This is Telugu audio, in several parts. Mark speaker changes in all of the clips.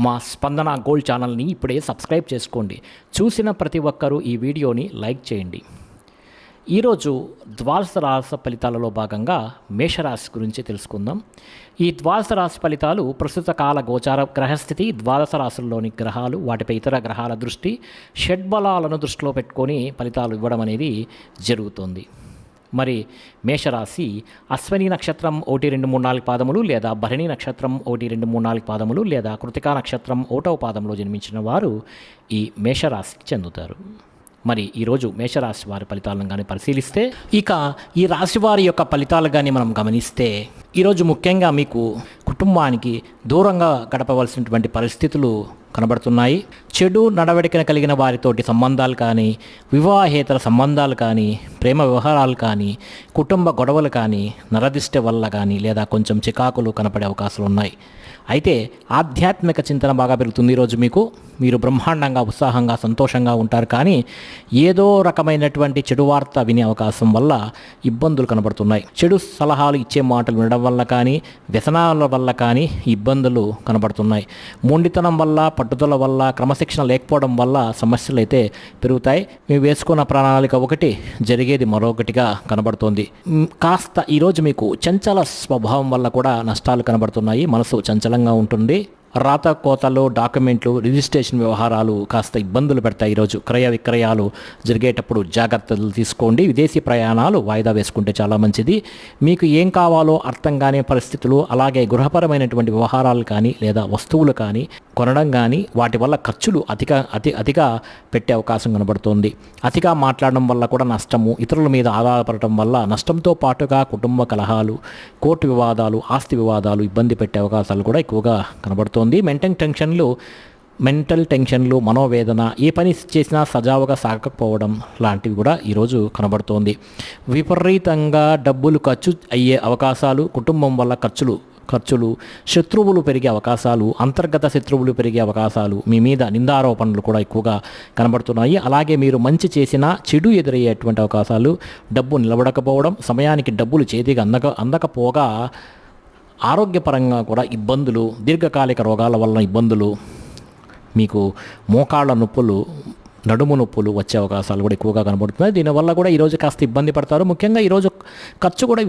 Speaker 1: మా స్పందన గోల్డ్ ఛానల్ని ఇప్పుడే సబ్స్క్రైబ్ చేసుకోండి. చూసిన ప్రతి ఒక్కరూ ఈ వీడియోని లైక్ చేయండి. ఈరోజు ద్వాదశ రాశి ఫలితాలలో భాగంగా మేషరాశి గురించి తెలుసుకుందాం. ఈ ద్వాదశ రాశి ఫలితాలు ప్రస్తుత కాల గోచార గ్రహస్థితి, ద్వాదశ రాశుల్లోని గ్రహాలు, వాటిపై ఇతర గ్రహాల దృష్టి, షడ్బలాలను దృష్టిలో పెట్టుకొని ఫలితాలు ఇవ్వడం అనేది జరుగుతుంది. మరి మేషరాశి అశ్వని నక్షత్రం 1, 2, 3, 4 పాదములు లేదా భరణి నక్షత్రం 1, 2, 3, 4 పాదములు లేదా కృతికా నక్షత్రం 1వ పాదంలో జన్మించిన వారు ఈ మేషరాశికి చెందుతారు. మరి ఈరోజు మేషరాశి వారి ఫలితాలను కానీ పరిశీలిస్తే, ఇక ఈ రాశి వారి యొక్క ఫలితాలు కానీ మనం గమనిస్తే, ఈరోజు ముఖ్యంగా మీకు కుటుంబానికి దూరంగా గడపవలసినటువంటి పరిస్థితులు కనబడుతున్నాయి. చెడు నడవడికన కలిగిన వారితోటి సంబంధాలు కానీ, వివాహేతర సంబంధాలు కానీ, ప్రేమ వ్యవహారాలు కానీ, కుటుంబ గొడవలు కానీ, నరదిష్టి వల్ల కానీ లేదా కొంచెం చికాకులు కనపడే అవకాశాలు ఉన్నాయి. అయితే ఆధ్యాత్మిక చింతన బాగా పెరుగుతుంది. ఈరోజు మీరు బ్రహ్మాండంగా, ఉత్సాహంగా, సంతోషంగా ఉంటారు. కానీ ఏదో రకమైనటువంటి చెడు వార్త వినే అవకాశం వల్ల ఇబ్బందులు కనబడుతున్నాయి. చెడు సలహాలు ఇచ్చే మాటలు వినడం వల్ల కానీ, వ్యసనాల వల్ల కానీ ఇబ్బందులు కనబడుతున్నాయి. మొండితనం వల్ల, పట్టుదల వల్ల, క్రమశిక్షణ లేకపోవడం వల్ల సమస్యలు అయితే పెరుగుతాయి. మేము వేసుకున్న ప్రణాళిక ఒకటి, జరిగేది మరొకటిగా కనబడుతోంది. కాస్త ఈరోజు మీకు చంచల స్వభావం వల్ల కూడా నష్టాలు కనబడుతున్నాయి. మనసు చంచలంగా ఉంటుంది. రాత కోతలు, డాక్యుమెంట్లు, రిజిస్ట్రేషన్ వ్యవహారాలు కాస్త ఇబ్బందులు పెడతాయి. ఈరోజు క్రయ విక్రయాలు జరిగేటప్పుడు జాగ్రత్తలు తీసుకోండి. విదేశీ ప్రయాణాలు వాయిదా వేసుకుంటే చాలా మంచిది. మీకు ఏం కావాలో అర్థం కాని పరిస్థితులు, అలాగే గృహపరమైనటువంటి వ్యవహారాలు కానీ లేదా వస్తువులు కానీ కొనడం కానీ, వాటి వల్ల ఖర్చులు అతిగా పెట్టే అవకాశం కనబడుతోంది. అతిగా మాట్లాడడం వల్ల కూడా నష్టము, ఇతరుల మీద ఆధారపడటం వల్ల నష్టంతో పాటుగా కుటుంబ కలహాలు, కోర్టు వివాదాలు, ఆస్తి వివాదాలు ఇబ్బంది పెట్టే అవకాశాలు కూడా ఎక్కువగా కనబడుతోంది. మెంటల్ టెన్షన్లు, మనోవేదన, ఏ పని చేసినా సజావుగా సాగకపోవడం లాంటివి కూడా ఈరోజు కనబడుతోంది. విపరీతంగా డబ్బులు ఖర్చు అయ్యే అవకాశాలు, కుటుంబం వల్ల ఖర్చులు, శత్రువులు పెరిగే అవకాశాలు, అంతర్గత శత్రువులు పెరిగే అవకాశాలు, మీ మీద నిందారోపణలు కూడా ఎక్కువగా కనబడుతున్నాయి. అలాగే మీరు మంచి చేసినా చెడు ఎదురయ్యేటువంటి అవకాశాలు, డబ్బు నిలబడకపోవడం, సమయానికి డబ్బులు చేతికి అందకపోగా ఆరోగ్యపరంగా కూడా ఇబ్బందులు, దీర్ఘకాలిక రోగాల వలన ఇబ్బందులు, మీకు మోకాళ్ళ నొప్పులు, నడుము నొప్పులు వచ్చే అవకాశాలు కూడా ఎక్కువగా కనబడుతున్నాయి. దీనివల్ల కూడా ఈరోజు కాస్త ఇబ్బంది పడతారు. ముఖ్యంగా ఈరోజు ఖర్చు కూడా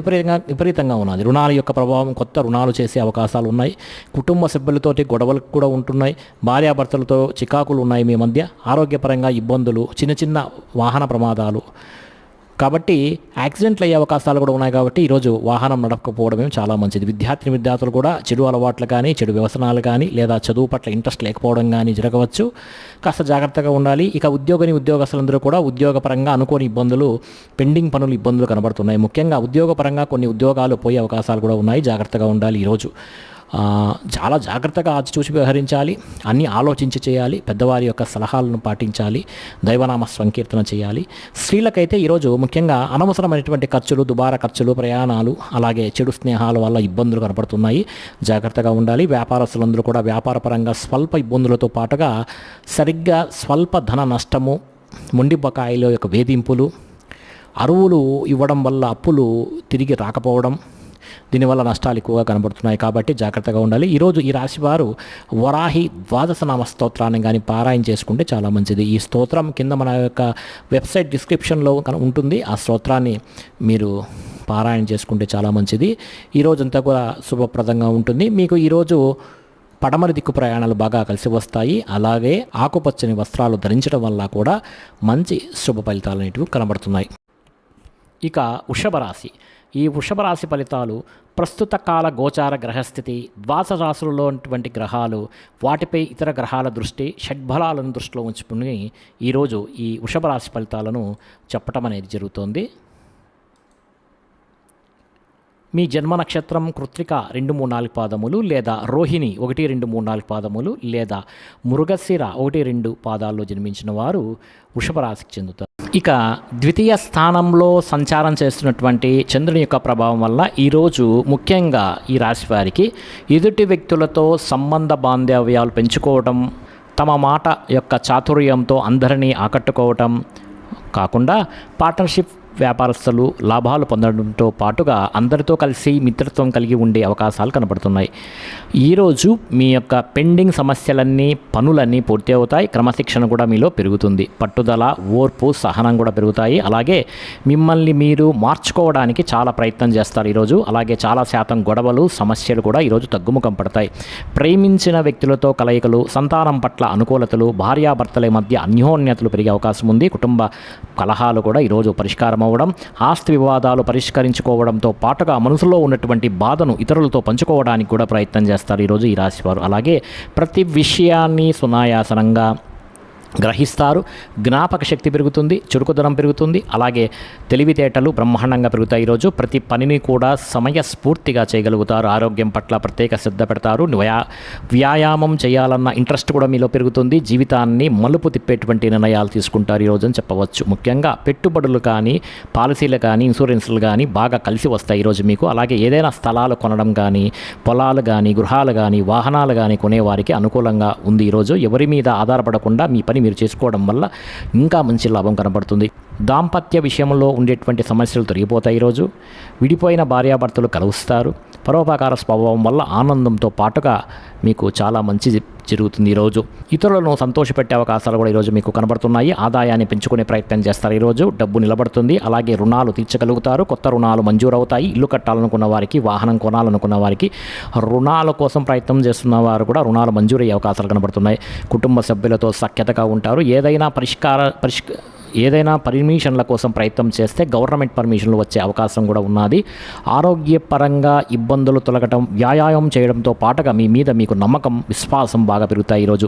Speaker 1: విపరీతంగా ఉన్నది. రుణాల యొక్క ప్రభావం, కొత్త రుణాలు చేసే అవకాశాలు ఉన్నాయి. కుటుంబ సభ్యులతోటి గొడవలు కూడా ఉంటున్నాయి. భార్యాభర్తలతో చికాకులు ఉన్నాయి మీ మధ్య. ఆరోగ్యపరంగా ఇబ్బందులు, చిన్న వాహన ప్రమాదాలు, కాబట్టి యాక్సిడెంట్లు అయ్యే అవకాశాలు కూడా ఉన్నాయి. కాబట్టి ఈరోజు వాహనం నడపకపోవడమే చాలా మంచిది. విద్యార్థులు కూడా చెడు అలవాట్లు కానీ, చెడు వ్యసనాలు కానీ లేదా చదువు పట్ల ఇంట్రెస్ట్ లేకపోవడం కానీ జరగవచ్చు. కాస్త జాగ్రత్తగా ఉండాలి. ఇక ఉద్యోగస్తులందరూ కూడా ఉద్యోగపరంగా అనుకోని ఇబ్బందులు, పెండింగ్ పనులు, ఇబ్బందులు కనబడుతున్నాయి. ముఖ్యంగా ఉద్యోగపరంగా కొన్ని ఉద్యోగాలు పోయే అవకాశాలు కూడా ఉన్నాయి. జాగ్రత్తగా ఉండాలి. ఈరోజు చాలా జాగ్రత్తగా చూసి వ్యవహరించాలి. అన్నీ ఆలోచించి చేయాలి. పెద్దవారి యొక్క సలహాలను పాటించాలి. దైవనామ సంకీర్తన చేయాలి. స్త్రీలకైతే ఈరోజు ముఖ్యంగా అనవసరమైనటువంటి ఖర్చులు, దుబారా ఖర్చులు, ప్రయాణాలు, అలాగే చెడు స్నేహాల వల్ల ఇబ్బందులు కనపడుతున్నాయి. జాగ్రత్తగా ఉండాలి. వ్యాపారస్తులందరూ కూడా వ్యాపారపరంగా స్వల్ప ఇబ్బందులతో పాటుగా సరిగ్గా స్వల్ప ధన నష్టము, మొండి బకాయిల యొక్క వేధింపులు, అరువులు ఇవ్వడం వల్ల అప్పులు తిరిగి రాకపోవడం, దీనివల్ల నష్టాలు ఎక్కువగా కనబడుతున్నాయి. కాబట్టి జాగ్రత్తగా ఉండాలి. ఈరోజు ఈ రాశి వారు వరాహి ద్వాదశ నామ స్తోత్రాన్ని కానీ పారాయణ చేసుకుంటే చాలా మంచిది. ఈ స్తోత్రం కింద మన యొక్క వెబ్సైట్ డిస్క్రిప్షన్లో ఉంటుంది. ఆ స్తోత్రాన్ని మీరు పారాయణ చేసుకుంటే చాలా మంచిది. ఈరోజంతా కూడా శుభప్రదంగా ఉంటుంది. మీకు ఈరోజు పడమరి దిక్కు ప్రయాణాలు బాగా కలిసి వస్తాయి. అలాగే ఆకుపచ్చని వస్త్రాలు ధరించడం వల్ల కూడా మంచి శుభ ఫలితాలు అనేటివి కనబడుతున్నాయి. ఇక వృషభ రాశి. ఈ వృషభ రాశి ఫలితాలు ప్రస్తుత కాల గోచార గ్రహస్థితి, ద్వాదశ రాశులలో ఉన్నటువంటి గ్రహాలు, వాటిపై ఇతర గ్రహాల దృష్టి, షడ్బలాలను దృష్టిలో ఉంచుకుని ఈరోజు ఈ వృషభ రాశి ఫలితాలను చెప్పటం అనేది జరుగుతోంది. మీ జన్మ నక్షత్రం కృత్తిక 2, 3, 4 పాదములు లేదా రోహిణి 1, 2, 3, 4 పాదములు లేదా మృగశిర 1, 2 పాదాల్లో జన్మించిన వారు వృషభ రాశికి చెందుతారు. ఇక ద్వితీయ స్థానంలో సంచారం చేస్తున్నటువంటి చంద్రుని యొక్క ప్రభావం వల్ల ఈరోజు ముఖ్యంగా ఈ రాశి వారికి ఎదుటి వ్యక్తులతో సంబంధ బాంధవ్యాలు పెంచుకోవడం, తమ మాట యొక్క చాతుర్యంతో అందరినీ ఆకట్టుకోవటం కాకుండా పార్ట్నర్షిప్ వ్యాపారస్తులు లాభాలు పొందడంతో పాటుగా అందరితో కలిసి మిత్రత్వం కలిగి ఉండే అవకాశాలు కనబడుతున్నాయి. ఈరోజు మీ యొక్క పెండింగ్ సమస్యలన్నీ పనులన్నీ పూర్తి అవుతాయి. క్రమశిక్షణ కూడా మీలో పెరుగుతుంది. పట్టుదల, ఓర్పు, సహనం కూడా పెరుగుతాయి. అలాగే మిమ్మల్ని మీరు మార్చుకోవడానికి చాలా ప్రయత్నం చేస్తారు ఈరోజు. అలాగే చాలా శాతం గొడవలు, సమస్యలు కూడా ఈరోజు తగ్గుముఖం పడతాయి. ప్రేమించిన వ్యక్తులతో కలయికలు, సంతానం పట్ల అనుకూలతలు, భార్యాభర్తల మధ్య అన్యోన్యతలు పెరిగే అవకాశం ఉంది. కుటుంబ కలహాలు కూడా ఈరోజు పరిష్కారం అవ్వడం, ఆస్తి వివాదాలు పరిష్కరించుకోవడంతో పాటుగా మనసులో ఉన్నటువంటి బాధను ఇతరులతో పంచుకోవడానికి కూడా ప్రయత్నం చేస్తారు ఈరోజు ఈ రాశివారు. అలాగే ప్రతి విషయాన్ని సునాయాసనంగా గ్రహిస్తారు. జ్ఞాపక శక్తి పెరుగుతుంది, చురుకుదనం పెరుగుతుంది. అలాగే తెలివితేటలు బ్రహ్మాండంగా పెరుగుతాయి. ఈరోజు ప్రతి పనిని కూడా సమయస్ఫూర్తిగా చేయగలుగుతారు. ఆరోగ్యం పట్ల ప్రత్యేక శ్రద్ధ పెడతారు. వ్యాయామం చేయాలన్న ఇంట్రెస్ట్ కూడా మీలో పెరుగుతుంది. జీవితాన్ని మలుపు తిప్పేటువంటి నిర్ణయాలు తీసుకుంటారు ఈరోజు అని చెప్పవచ్చు. ముఖ్యంగా పెట్టుబడులు కానీ, పాలసీలు కానీ, ఇన్సూరెన్స్లు కానీ బాగా కలిసి వస్తాయి ఈరోజు మీకు. అలాగే ఏదైనా స్థలాలు కొనడం కానీ, పొలాలు కానీ, గృహాలు కానీ, వాహనాలు కానీ కొనేవారికి అనుకూలంగా ఉంది ఈరోజు. ఎవరి మీద ఆధారపడకుండా మీ పని మీరు చేసుకోవడం వల్ల ఇంకా మంచి లాభం కనబడుతుంది. దాంపత్య విషయంలో ఉండేటువంటి సమస్యలు తొలగిపోతాయి ఈరోజు. విడిపోయిన భార్యాభర్తలు కలుస్తారు. పరోపకార స్వభావం వల్ల ఆనందంతో పాటుగా మీకు చాలా మంచి జరుగుతుంది ఈరోజు. ఇతరులను సంతోషపెట్టే అవకాశాలు కూడా ఈరోజు మీకు కనబడుతున్నాయి. ఆదాయాన్ని పెంచుకునే ప్రయత్నం చేస్తారు ఈరోజు. డబ్బు నిలబడుతుంది. అలాగే రుణాలు తీర్చగలుగుతారు. కొత్త రుణాలు మంజూరవుతాయి. ఇల్లు కట్టాలనుకున్న వారికి, వాహనం కొనాలనుకున్న వారికి, రుణాల కోసం ప్రయత్నం చేస్తున్న వారు కూడా రుణాలు మంజూరయ్యే అవకాశాలు కనబడుతున్నాయి. కుటుంబ సభ్యులతో సఖ్యతగా ఉంటారు. ఏదైనా పర్మిషన్ల కోసం ప్రయత్నం చేస్తే గవర్నమెంట్ పర్మిషన్లు వచ్చే అవకాశం కూడా ఉన్నది. ఆరోగ్యపరంగా ఇబ్బందులు తొలగటం, వ్యాయామం చేయడంతో పాటుగా మీ మీద మీకు నమ్మకం, విశ్వాసం బాగా పెరుగుతాయి ఈరోజు.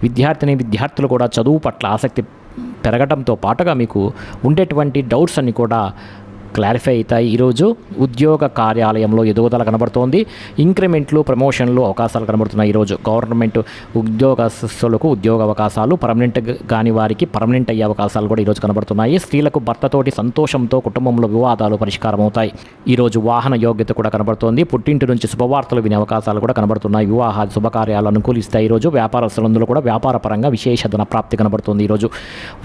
Speaker 1: విద్యార్థులు కూడా చదువు పట్ల ఆసక్తి పెరగడంతో పాటుగా మీకు ఉండేటువంటి డౌట్స్ అన్ని కూడా క్లారిఫై అవుతాయి ఈరోజు. ఉద్యోగ కార్యాలయంలో ఎదుగుదల కనబడుతోంది. ఇంక్రిమెంట్లు, ప్రమోషన్లు అవకాశాలు కనబడుతున్నాయి ఈరోజు. గవర్నమెంట్ ఉద్యోగస్తులకు ఉద్యోగ అవకాశాలు, పర్మనెంట్ కాని వారికి పర్మనెంట్ అయ్యే అవకాశాలు కూడా ఈరోజు కనబడుతున్నాయి. స్త్రీలకు భర్తతోటి సంతోషంతో కుటుంబంలో వివాదాలు పరిష్కారం అవుతాయి ఈరోజు. వాహన యోగ్యత కూడా కనబడుతోంది. పుట్టింటి నుంచి శుభవార్తలు వినే అవకాశాలు కూడా కనబడుతున్నాయి. వివాహాలు, శుభకార్యాలు అనుకూలిస్తాయి ఈరోజు. వ్యాపారస్తులందరూ కూడా వ్యాపార పరంగా విశేష ధన ప్రాప్తి కనబడుతుంది ఈరోజు.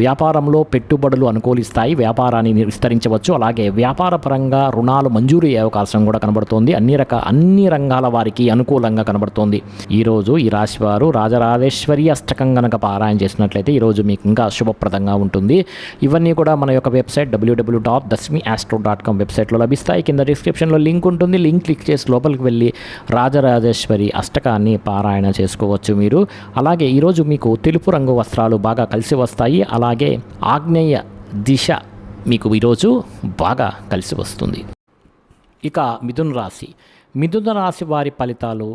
Speaker 1: వ్యాపారంలో పెట్టుబడులు అనుకూలిస్తాయి. వ్యాపారాన్ని విస్తరించవచ్చు. అలాగే వ్యాపార పరంగా రుణాలు మంజూరు అయ్యే అవకాశం కూడా కనబడుతోంది. అన్ని రంగాల వారికి అనుకూలంగా కనబడుతోంది ఈరోజు. ఈ రాశి వారు రాజరాజేశ్వరి అష్టకం కనుక పారాయణ చేసినట్లయితే ఈరోజు మీకు ఇంకా శుభప్రదంగా ఉంటుంది. ఇవన్నీ కూడా మన యొక్క వెబ్సైట్ www.dasmiastro.com వెబ్సైట్లో లభిస్తాయి. కింద డిస్క్రిప్షన్లో లింక్ ఉంటుంది. లింక్ క్లిక్ చేసి లోపలికి వెళ్ళి రాజరాజేశ్వరి అష్టకాన్ని పారాయణ చేసుకోవచ్చు మీరు. అలాగే ఈరోజు మీకు తెలుపు రంగు వస్త్రాలు బాగా కలిసి వస్తాయి. అలాగే ఆగ్నేయ దిశ మీకు ఈరోజు బాగా కలిసి వస్తుంది. ఇక మిథున రాశి వారి ఫలితాలు.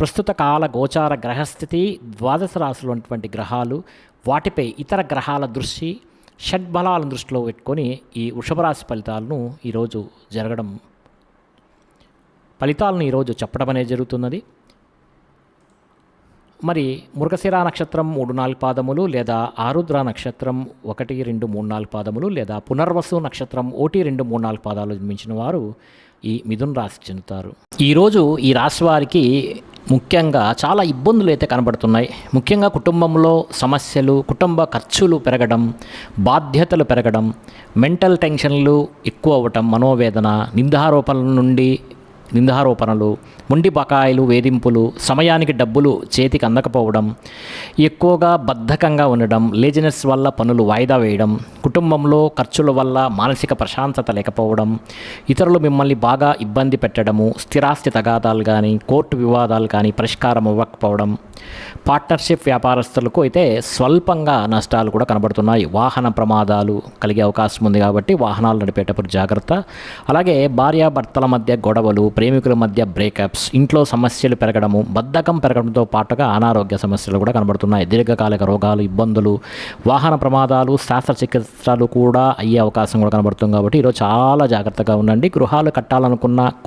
Speaker 1: ప్రస్తుత కాల గోచార గ్రహస్థితి, ద్వాదశ రాశులు ఉన్నటువంటి గ్రహాలు, వాటిపై ఇతర గ్రహాల దృష్టి, షడ్బలాలను దృష్టిలో పెట్టుకొని ఈ వృషభ రాశి ఫలితాలను ఈరోజు చెప్పడం అనేది జరుగుతున్నది. మరి మృగశిర నక్షత్రం 3-4 పాదములు, లేదా ఆరుద్ర నక్షత్రం 1, 2, 3, 4 పాదములు, లేదా పునర్వసు నక్షత్రం 1, 2, 3, 4 పాదాలు జన్మించిన వారు ఈ మిథున రాశికి చెందుతారు. ఈరోజు ఈ రాశి వారికి ముఖ్యంగా చాలా ఇబ్బందులు అయితే కనబడుతున్నాయి. ముఖ్యంగా కుటుంబంలో సమస్యలు, కుటుంబ ఖర్చులు పెరగడం, బాధ్యతలు పెరగడం, మెంటల్ టెన్షన్లు ఎక్కువ అవ్వటం, మనోవేదన, నిందారోపణలు, మొండి బకాయిలు, వేధింపులు, సమయానికి డబ్బులు చేతికి అందకపోవడం, ఎక్కువగా బద్ధకంగా ఉండడం, లేజినెస్ వల్ల పనులు వాయిదా వేయడం, కుటుంబంలో ఖర్చుల వల్ల మానసిక ప్రశాంతత లేకపోవడం, ఇతరులు మిమ్మల్ని బాగా ఇబ్బంది పెట్టడము, స్థిరాస్తి తగాదాలు కానీ, కోర్టు వివాదాలు కానీ పరిష్కారం అవ్వకపోవడం, పార్ట్నర్షిప్ వ్యాపారస్తులకు అయితే స్వల్పంగా నష్టాలు కూడా కనబడుతున్నాయి. వాహన ప్రమాదాలు కలిగే అవకాశం ఉంది కాబట్టి వాహనాలు నడిపేటప్పుడు జాగ్రత్త. అలాగే భార్యాభర్తల మధ్య గొడవలు, ప్రేమికుల మధ్య బ్రేకప్స్, ఇంట్లో సమస్యలు పెరగడము, బద్ధకం పెరగడంతో పాటుగా అనారోగ్య సమస్యలు కూడా కనబడుతున్నాయి. దీర్ఘకాలిక రోగాలు, ఇబ్బందులు, వాహన ప్రమాదాలు, శస్త్రచికిత్సలు కూడా అయ్యే అవకాశం కూడా కనబడుతుంది. కాబట్టి ఈరోజు చాలా జాగ్రత్తగా ఉండండి. గృహాలు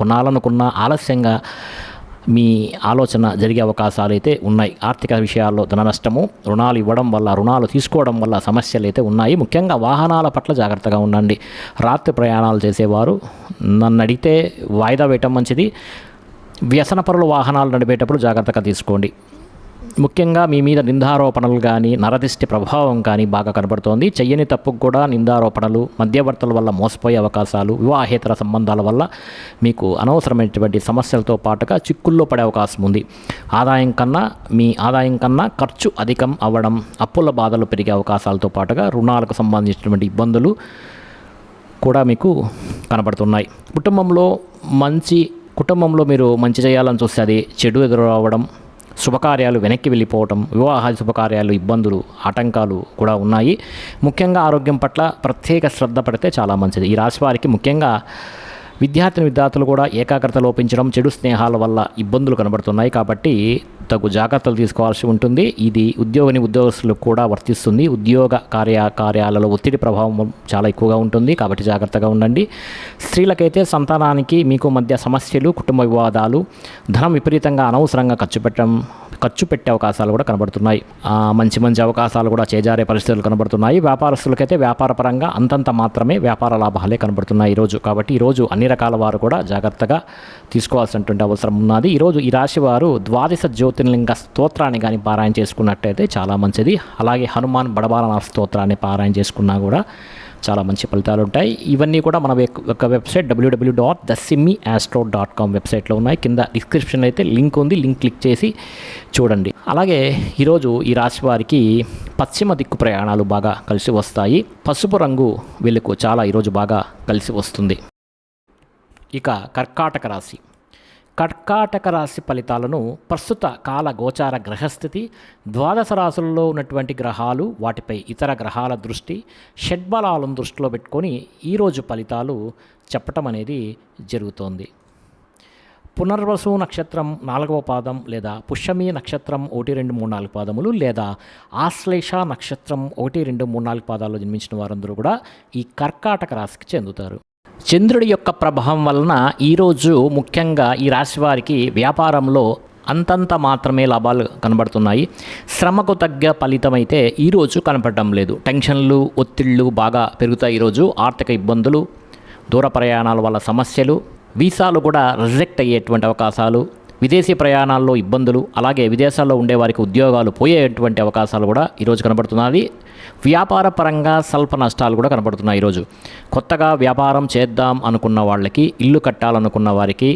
Speaker 1: కొనాలనుకున్నా ఆలస్యంగా మీ ఆలోచన జరిగే అవకాశాలు అయితే ఉన్నాయి. ఆర్థిక విషయాల్లో ధన నష్టము, రుణాలు తీసుకోవడం వల్ల సమస్యలు అయితే ఉన్నాయి. ముఖ్యంగా వాహనాల పట్ల జాగ్రత్తగా ఉండండి. రాత్రి ప్రయాణాలు చేసేవారు నన్ను అడిగితే వాయిదా వేయటం మంచిది. వ్యసనపరుల వాహనాలు నడిపేటప్పుడు జాగ్రత్తగా తీసుకోండి. ముఖ్యంగా మీ మీద నిందారోపణలు కానీ నరదిష్టి ప్రభావం కానీ బాగా కనబడుతోంది. చెయ్యని తప్పుకు కూడా నిందారోపణలు, మధ్యవర్తుల వల్ల మోసపోయే అవకాశాలు, వివాహేతర సంబంధాల వల్ల మీకు అనవసరమైనటువంటి సమస్యలతో పాటుగా చిక్కుల్లో పడే అవకాశం ఉంది. మీ ఆదాయం కన్నా ఖర్చు అధికం అవ్వడం, అప్పుల బాధలు పెరిగే అవకాశాలతో పాటుగా రుణాలకు సంబంధించినటువంటి ఇబ్బందులు కూడా మీకు కనబడుతున్నాయి. కుటుంబంలో మీరు మంచి చేయాలని చూస్తే అది చెడు ఎదురు రావడం, శుభకార్యాలు వెనక్కి వెళ్ళిపోవటం, వివాహాది శుభకార్యాలు ఇబ్బందులు, ఆటంకాలు కూడా ఉన్నాయి. ముఖ్యంగా ఆరోగ్యం పట్ల ప్రత్యేక శ్రద్ధ పడితే చాలా మంచిది. ఈ రాశి వారికి ముఖ్యంగా విద్యార్థులు కూడా ఏకాగ్రత లోపించడం, చెడు స్నేహాల వల్ల ఇబ్బందులు కనబడుతున్నాయి. కాబట్టి తగు జాగ్రత్తలు తీసుకోవాల్సి ఉంటుంది. ఇది ఉద్యోగస్తులకు కూడా వర్తిస్తుంది. ఉద్యోగ కార్యాలలో ఒత్తిడి ప్రభావం చాలా ఎక్కువగా ఉంటుంది కాబట్టి జాగ్రత్తగా ఉండండి. స్త్రీలకైతే సంతానానికి మీకు మధ్య సమస్యలు, కుటుంబ వివాదాలు, ధనం విపరీతంగా అనవసరంగా ఖర్చు పెట్టే అవకాశాలు కూడా కనబడుతున్నాయి. మంచి అవకాశాలు కూడా చేజారే పరిస్థితులు కనబడుతున్నాయి. వ్యాపారస్తులకైతే వ్యాపారపరంగా అంతంత మాత్రమే వ్యాపార లాభాలే కనబడుతున్నాయి ఈరోజు. కాబట్టి ఈరోజు అన్ని రకాల వారు కూడా జాగ్రత్తగా తీసుకోవాల్సినటువంటి అవసరం ఉన్నది. ఈరోజు ఈ రాశి వారు ద్వాదశ జ్యోతిర్లింగ స్తోత్రాన్ని కానీ పారాయణ చేసుకున్నట్టయితే చాలా మంచిది. అలాగే హనుమాన్ బడబాలన స్తోత్రాన్ని పారాయణ చేసుకున్నా కూడా చాలా మంచి ఫలితాలు ఉంటాయి. ఇవన్నీ కూడా మన యొక్క వెబ్సైట్ www.thesimmiastro.com వెబ్సైట్లో ఉన్నాయి. కింద డిస్క్రిప్షన్ అయితే లింక్ ఉంది, లింక్ క్లిక్ చేసి చూడండి. అలాగే ఈరోజు ఈ రాశి వారికి పశ్చిమ దిక్కు ప్రయాణాలు బాగా కలిసి వస్తాయి. పసుపు రంగు వీళ్ళకు చాలా ఈరోజు బాగా కలిసి వస్తుంది. ఇక కర్కాటక రాశి ఫలితాలను ప్రస్తుత కాల గోచార గ్రహస్థితి, ద్వాదశ రాశుల్లో ఉన్నటువంటి గ్రహాలు, వాటిపై ఇతర గ్రహాల దృష్టి, షడ్బలాలను దృష్టిలో పెట్టుకొని ఈరోజు ఫలితాలు చెప్పటం అనేది జరుగుతోంది. పునర్వసు నక్షత్రం 4వ పాదం లేదా పుష్యమి నక్షత్రం 1, 2, 3, 4 పాదములు లేదా ఆశ్లేష నక్షత్రం 1, 2, 3, 4 పాదాల్లో జన్మించిన వారందరూ కూడా ఈ కర్కాటక రాశికి చెందుతారు. చంద్రుడి యొక్క ప్రభావం వలన ఈరోజు ముఖ్యంగా ఈ రాశి వారికి వ్యాపారంలో అంతంత మాత్రమే లాభాలు కనబడుతున్నాయి. శ్రమకు తగ్గ ఫలితం అయితే ఈరోజు కనపడటం లేదు. టెన్షన్లు, ఒత్తిళ్లు బాగా పెరుగుతాయి. ఈరోజు ఆర్థిక ఇబ్బందులు, దూర ప్రయాణాల వల్ల సమస్యలు, వీసాలు కూడా రిజెక్ట్ అయ్యేటువంటి అవకాశాలు, విదేశీ ప్రయాణాల్లో ఇబ్బందులు, అలాగే విదేశాల్లో ఉండే వారికి ఉద్యోగాలు పోయేటువంటి అవకాశాలు కూడా ఈరోజు కనబడుతున్నది. వ్యాపార పరంగా స్వల్ప నష్టాలు కూడా కనబడుతున్నాయి. ఈరోజు కొత్తగా వ్యాపారం చేద్దాం అనుకున్న వాళ్ళకి, ఇల్లు కట్టాలనుకున్న వారికి,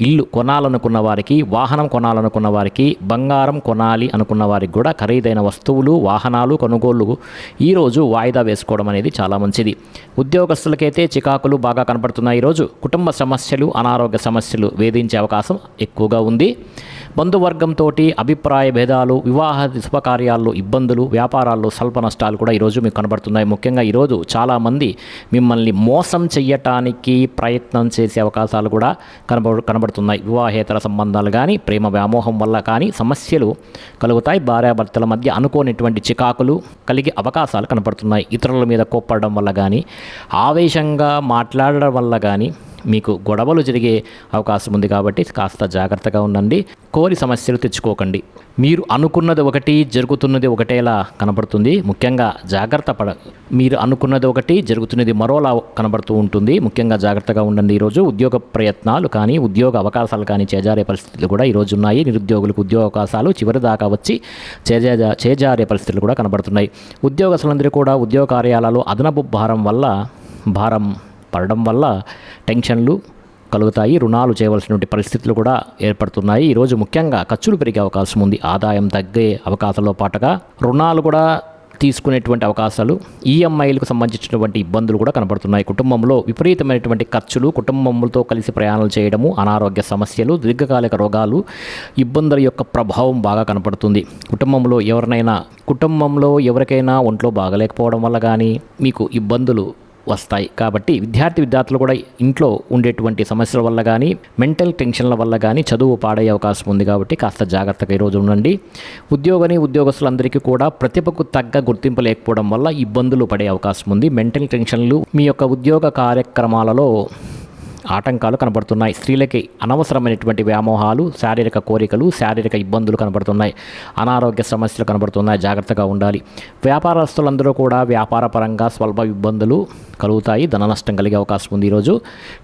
Speaker 1: ఇల్లు కొనాలనుకున్న వారికి, వాహనం కొనాలనుకున్న వారికి, బంగారం కొనాలి అనుకున్న వారికి కూడా ఖరీదైన వస్తువులు, వాహనాలు కొనుగోళ్లు ఈరోజు వాయిదా వేసుకోవడం అనేది చాలా మంచిది. ఉద్యోగస్తులకైతే చికాకులు బాగా కనపడుతున్నాయి. ఈరోజు కుటుంబ సమస్యలు, అనారోగ్య సమస్యలు వేధించే అవకాశం ఎక్కువగా ఉంది. బంధువర్గంతో అభిప్రాయ భేదాలు, వివాహ శుభకార్యాల్లో ఇబ్బందులు, వ్యాపారాల్లో స్వల్ప నష్టాలు కూడా ఈరోజు మీకు కనబడుతున్నాయి. ముఖ్యంగా ఈరోజు చాలామంది మిమ్మల్ని మోసం చెయ్యటానికి ప్రయత్నం చేసే అవకాశాలు కూడా కనబడుతున్నాయి. వివాహేతర సంబంధాలు కానీ, ప్రేమ వ్యామోహం వల్ల కానీ సమస్యలు కలుగుతాయి. భార్యాభర్తల మధ్య అనుకోనిటువంటి చికాకులు కలిగే అవకాశాలు కనబడుతున్నాయి. ఇతరుల మీద కోప్పడడం వల్ల కానీ, ఆవేశంగా మాట్లాడడం వల్ల కానీ మీకు గొడవలు జరిగే అవకాశం ఉంది. కాబట్టి కాస్త జాగ్రత్తగా ఉండండి. కోరి సమస్యలు తెచ్చుకోకండి. మీరు అనుకున్నది ఒకటి, జరుగుతున్నది ఒకటేలా కనబడుతుంది. ముఖ్యంగా మీరు అనుకున్నది ఒకటి, జరుగుతున్నది మరోలా కనబడుతూ ఉంటుంది. ముఖ్యంగా జాగ్రత్తగా ఉండండి. ఈరోజు ఉద్యోగ ప్రయత్నాలు కానీ, ఉద్యోగ అవకాశాలు కానీ చేజారే పరిస్థితులు కూడా ఈరోజు ఉన్నాయి. నిరుద్యోగులకు ఉద్యోగ అవకాశాలు చివరి దాకా వచ్చి చేజారే పరిస్థితులు కూడా కనబడుతున్నాయి. ఉద్యోగస్తులందరూ కూడా ఉద్యోగ కార్యాలలో అదనపు భారం పడడం వల్ల టెన్షన్లు కలుగుతాయి. రుణాలు చేయవలసినటువంటి పరిస్థితులు కూడా ఏర్పడుతున్నాయి. ఈరోజు ముఖ్యంగా ఖర్చులు పెరిగే అవకాశం ఉంది. ఆదాయం తగ్గే అవకాశాలతో పాటుగా రుణాలు కూడా తీసుకునేటువంటి అవకాశాలు, ఈఎంఐలకు సంబంధించినటువంటి ఇబ్బందులు కూడా కనబడుతున్నాయి. కుటుంబంలో విపరీతమైనటువంటి ఖర్చులు, కుటుంబంతో కలిసి ప్రయాణాలు చేయడము, అనారోగ్య సమస్యలు, దీర్ఘకాలిక రోగాలు, ఇబ్బందుల యొక్క ప్రభావం బాగా కనపడుతుంది. కుటుంబంలో ఎవరికైనా ఒంట్లో బాగలేకపోవడం వల్ల కానీ మీకు ఇబ్బందులు వస్తాయి. కాబట్టి విద్యార్థులు కూడా ఇంట్లో ఉండేటువంటి సమస్యల వల్ల కానీ, మెంటల్ టెన్షన్ల వల్ల కానీ చదువు పాడయ్యే అవకాశం ఉంది. కాబట్టి కాస్త జాగ్రత్తగా ఈరోజు ఉండండి. ఉద్యోగస్తులందరికీ కూడా ప్రతిభకు తగ్గ గుర్తింపు లేకపోవడం వల్ల ఇబ్బందులు పడే అవకాశం ఉంది. మెంటల్ టెన్షన్లు మీ యొక్క ఉద్యోగ కార్యక్రమాలలో ఆటంకాలు కనబడుతున్నాయి. స్త్రీలకి అనవసరమైనటువంటి వ్యామోహాలు, శారీరక కోరికలు, శారీరక ఇబ్బందులు కనబడుతున్నాయి. అనారోగ్య సమస్యలు కనబడుతున్నాయి. జాగ్రత్తగా ఉండాలి. వ్యాపారస్తులందరూ కూడా వ్యాపారపరంగా స్వల్ప ఇబ్బందులు కలుగుతాయి. ధన నష్టం కలిగే అవకాశం ఉంది. ఈరోజు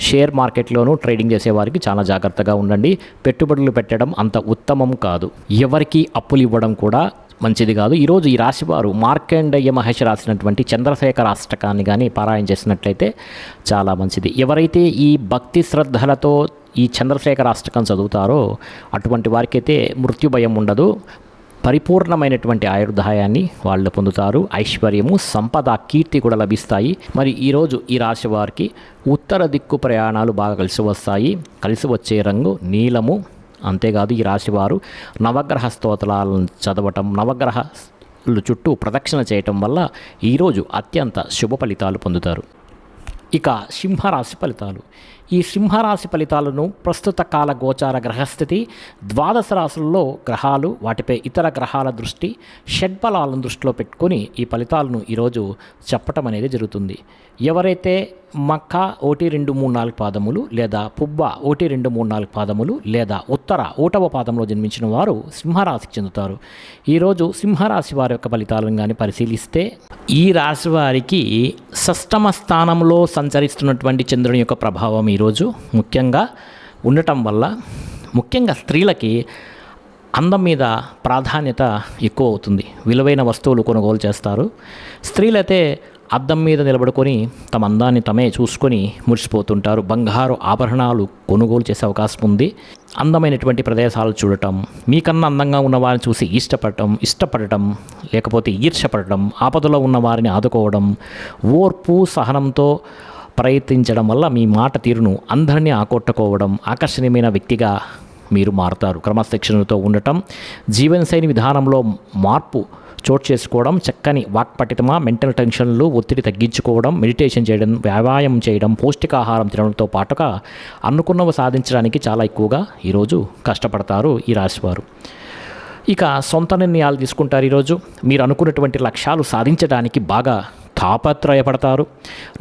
Speaker 1: షేర్ మార్కెట్లోనూ ట్రేడింగ్ చేసేవారికి చాలా జాగ్రత్తగా ఉండండి. పెట్టుబడులు పెట్టడం అంత ఉత్తమం కాదు. ఎవరికి అప్పులు ఇవ్వడం కూడా మంచిది కాదు. ఈరోజు ఈ రాశివారు మార్కండేయ మహర్షి రాసినటువంటి చంద్రశేఖర అష్టకాన్ని కానీ పారాయణ చేసినట్లయితే చాలా మంచిది. ఎవరైతే ఈ భక్తి శ్రద్ధలతో ఈ చంద్రశేఖర అష్టకం చదువుతారో అటువంటి వారికైతే మృత్యు భయం ఉండదు. పరిపూర్ణమైనటువంటి ఆయుర్దాయాన్ని వాళ్ళు పొందుతారు. ఐశ్వర్యము, సంపద, కీర్తి కూడా లభిస్తాయి. మరి ఈరోజు ఈ రాశి వారికి ఉత్తర దిక్కు ప్రయాణాలు బాగా కలిసి వస్తాయి. కలిసి వచ్చే రంగు నీలము. అంతేకాదు ఈ రాశివారు నవగ్రహ స్తోత్రాలను చదవటం, నవగ్రహాలు చుట్టూ ప్రదక్షిణ చేయటం వల్ల ఈరోజు అత్యంత శుభ ఫలితాలు పొందుతారు. ఇక సింహరాశి ఫలితాలు. ఈ సింహరాశి ఫలితాలను ప్రస్తుత కాల గోచార గ్రహస్థితి, ద్వాదశ రాశుల్లో గ్రహాలు, వాటిపై ఇతర గ్రహాల దృష్టి, షడ్బలాలను దృష్టిలో పెట్టుకొని ఈ ఫలితాలను ఈరోజు చెప్పటం అనేది జరుగుతుంది. ఎవరైతే మక్క 1, 2, 3, 4 పాదములు లేదా పుబ్బ 1, 2, 3, 4 పాదములు లేదా ఉత్తర 1వ పాదంలో జన్మించిన వారు సింహరాశికి చెందుతారు. ఈరోజు సింహరాశి వారి యొక్క ఫలితాలను కానీ పరిశీలిస్తే ఈ రాశి వారికి షష్టమ స్థానంలో సంచరిస్తున్నటువంటి చంద్రుని యొక్క ప్రభావం ఈరోజు ముఖ్యంగా ఉండటం వల్ల ముఖ్యంగా స్త్రీలకి అందం మీద ప్రాధాన్యత ఎక్కువ అవుతుంది. విలువైన వస్తువులు కొనుగోలు చేస్తారు. స్త్రీలైతే అద్దం మీద నిలబడుకొని తమ అందాన్ని తమే చూసుకొని మురిసిపోతుంటారు. బంగారు ఆభరణాలు కొనుగోలు చేసే అవకాశం ఉంది. అందమైనటువంటి ప్రదేశాలు చూడటం, మీకన్నా అందంగా ఉన్న వారిని చూసి ఇష్టపడటం లేకపోతే ఈర్ష్యపడటం, ఆపదలో ఉన్న వారిని ఆదుకోవడం, ఓర్పు సహనంతో ప్రయత్నించడం వల్ల మీ మాట తీరును అందరినీ ఆకట్టుకోవడం, ఆకర్షణీయమైన వ్యక్తిగా మీరు మారుతారు. క్రమశిక్షణతో ఉండటం, జీవనశైలి విధానంలో మార్పు చోటు చేసుకోవడం, చక్కని వాక్పటితమ, మెంటల్ టెన్షన్లు, ఒత్తిడి తగ్గించుకోవడం, మెడిటేషన్ చేయడం, వ్యాయామం చేయడం, పౌష్టికాహారం తినడంతో పాటుగా అనుకున్నవి సాధించడానికి చాలా ఎక్కువగా ఈరోజు కష్టపడతారు ఈ రాశివారు. ఇక సొంత నిర్ణయాలు తీసుకుంటారు. ఈరోజు మీరు అనుకున్నటువంటి లక్ష్యాలు సాధించడానికి బాగా తాపత్రయపడతారు.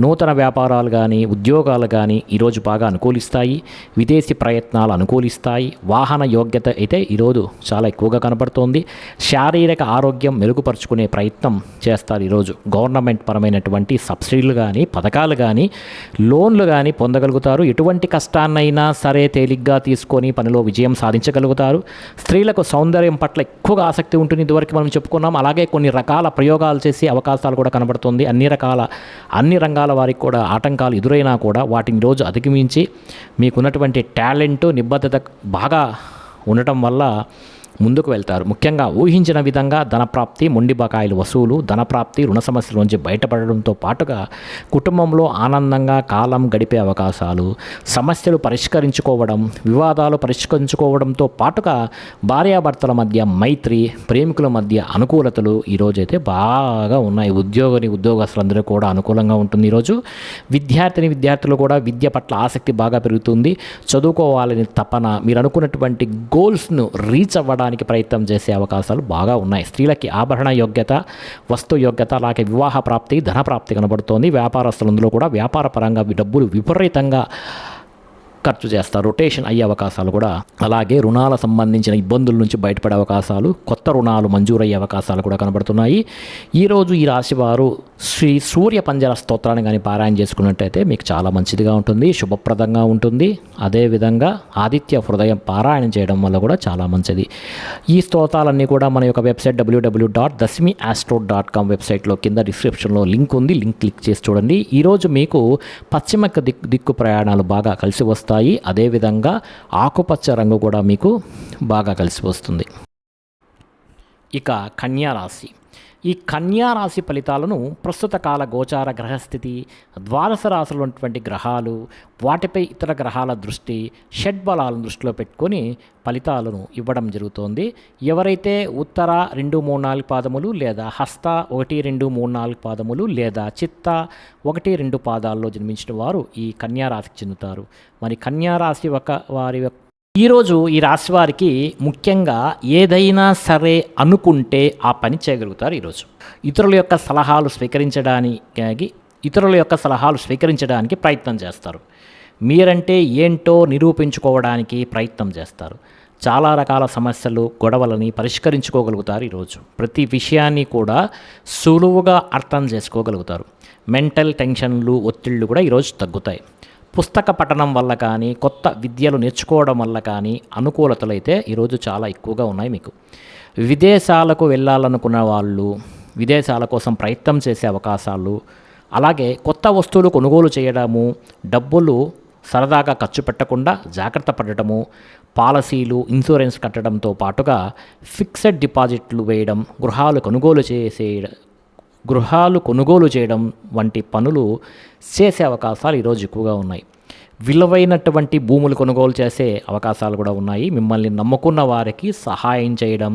Speaker 1: నూతన వ్యాపారాలు కానీ ఉద్యోగాలు కానీ ఈరోజు బాగా అనుకూలిస్తాయి. విదేశీ ప్రయత్నాలు అనుకూలిస్తాయి. వాహన యోగ్యత అయితే ఈరోజు చాలా ఎక్కువగా కనబడుతోంది. శారీరక ఆరోగ్యం మెరుగుపరుచుకునే ప్రయత్నం చేస్తారు. ఈరోజు గవర్నమెంట్ పరమైనటువంటి సబ్సిడీలు కానీ పథకాలు కానీ లోన్లు కానీ పొందగలుగుతారు. ఎటువంటి కష్టాన్నైనా సరే తేలిగ్గా తీసుకొని పనిలో విజయం సాధించగలుగుతారు. స్త్రీలకు సౌందర్యం పట్ల ఎక్కువగా ఆసక్తి ఉంటుంది. ఇదివరకు మనం చెప్పుకున్నాం. అలాగే కొన్ని రకాల ప్రయోగాలు చేసే అవకాశాలు కూడా కనబడుతుంది. అన్ని రంగాల వారికి కూడా ఆటంకాలు ఎదురైనా కూడా వాటిని రోజు అధిగమించి మీకున్నటువంటి టాలెంట్, నిబద్ధత బాగా ఉండటం వల్ల ముందుకు వెళ్తారు. ముఖ్యంగా ఊహించిన విధంగా ధనప్రాప్తి, మొండి బకాయిలు వసూలు, ధనప్రాప్తి, రుణ సమస్యల నుంచి బయటపడడంతో పాటుగా కుటుంబంలో ఆనందంగా కాలం గడిపే అవకాశాలు, సమస్యలు పరిష్కరించుకోవడం, వివాదాలు పరిష్కరించుకోవడంతో పాటుగా భార్యాభర్తల మధ్య మైత్రి, ప్రేమికుల మధ్య అనుకూలతలు ఈరోజైతే బాగా ఉన్నాయి. ఉద్యోగస్తులందరూ కూడా అనుకూలంగా ఉంటుంది. ఈరోజు విద్యార్థులు కూడా విద్య పట్ల ఆసక్తి బాగా పెరుగుతుంది. చదువుకోవాలని తపన, మీరు అనుకున్నటువంటి గోల్స్ను రీచ్ అవ్వడానికి ప్రయత్నం చేసే అవకాశాలు బాగా ఉన్నాయి. స్త్రీలకి ఆభరణ యోగ్యత, వస్తు యోగ్యత, అలాగే వివాహ ప్రాప్తి, ధన ప్రాప్తి కనబడుతోంది. వ్యాపారస్తులందరూ కూడా వ్యాపార పరంగా డబ్బులు విపరీతంగా ఖర్చు చేస్తారు. రొటేషన్ అయ్యే అవకాశాలు కూడా, అలాగే రుణాల సంబంధించిన ఇబ్బందుల నుంచి బయటపడే అవకాశాలు, కొత్త రుణాలు మంజూరయ్యే అవకాశాలు కూడా కనబడుతున్నాయి. ఈరోజు ఈ రాశివారు శ్రీ సూర్య పంజర స్తోత్రాన్ని కానీ పారాయణ చేసుకున్నట్టయితే మీకు చాలా మంచిదిగా ఉంటుంది, శుభప్రదంగా ఉంటుంది. అదేవిధంగా ఆదిత్య హృదయం పారాయణం చేయడం వల్ల కూడా చాలా మంచిది. ఈ స్తోత్రాలన్నీ కూడా మన యొక్క వెబ్సైట్ www.dasmiastro.com వెబ్సైట్లో కింద డిస్క్రిప్షన్లో లింక్ ఉంది. లింక్ క్లిక్ చేసి చూడండి. ఈరోజు మీకు పశ్చిమ దిక్కు ప్రయాణాలు బాగా కలిసి వస్తాయి. అదేవిధంగా ఆకుపచ్చ రంగు కూడా మీకు బాగా కలిసి వస్తుంది. ఇక కన్యారాశి. ఈ కన్యారాశి ఫలితాలను ప్రస్తుత కాల గోచార గ్రహస్థితి, ద్వాదశ రాశులు ఉన్నటువంటి గ్రహాలు, వాటిపై ఇతర గ్రహాల దృష్టి, షడ్బలాలను దృష్టిలో పెట్టుకొని ఫలితాలను ఇవ్వడం జరుగుతోంది. ఎవరైతే ఉత్తర 2, 3, 4 పాదములు లేదా హస్త 1, 2, 3, 4 పాదములు లేదా చిత్త 1, 2 పాదాల్లో జన్మించిన వారు ఈ కన్యారాశికి చెందుతారు. మరి కన్యారాశి వారి ఈరోజు ఈ రాశి వారికి ముఖ్యంగా ఏదైనా సరే అనుకుంటే ఆ పని చేయగలుగుతారు. ఈరోజు ఇతరుల యొక్క సలహాలు స్వీకరించడానికి ప్రయత్నం చేస్తారు. మీరంటే ఏంటో నిరూపించుకోవడానికి ప్రయత్నం చేస్తారు. చాలా రకాల సమస్యలు, గొడవలని పరిష్కరించుకోగలుగుతారు ఈరోజు. ప్రతి విషయాన్ని కూడా సులువుగా అర్థం చేసుకోగలుగుతారు. మెంటల్ టెన్షన్లు, ఒత్తిళ్ళు కూడా ఈరోజు తగ్గుతాయి. పుస్తక పఠనం వల్ల కానీ, కొత్త విద్యలు నేర్చుకోవడం వల్ల కానీ అనుకూలతలు అయితే ఈరోజు చాలా ఎక్కువగా ఉన్నాయి మీకు. విదేశాలకు వెళ్ళాలనుకున్న వాళ్ళు విదేశాల కోసం ప్రయత్నం చేసే అవకాశాలు, అలాగే కొత్త వస్తువులు కొనుగోలు చేయడము, డబ్బులు సరదాగా ఖర్చు పెట్టకుండా జాగ్రత్త పడటము, పాలసీలు, ఇన్సూరెన్స్ కట్టడంతో పాటుగా ఫిక్స్డ్ డిపాజిట్లు వేయడం, గృహాలు కొనుగోలు చేయడం వంటి పనులు చేసే అవకాశాలు ఈరోజు ఎక్కువగా ఉన్నాయి. విలువైనటువంటి భూములు కొనుగోలు చేసే అవకాశాలు కూడా ఉన్నాయి. మిమ్మల్ని నమ్ముకున్న వారికి సహాయం చేయడం,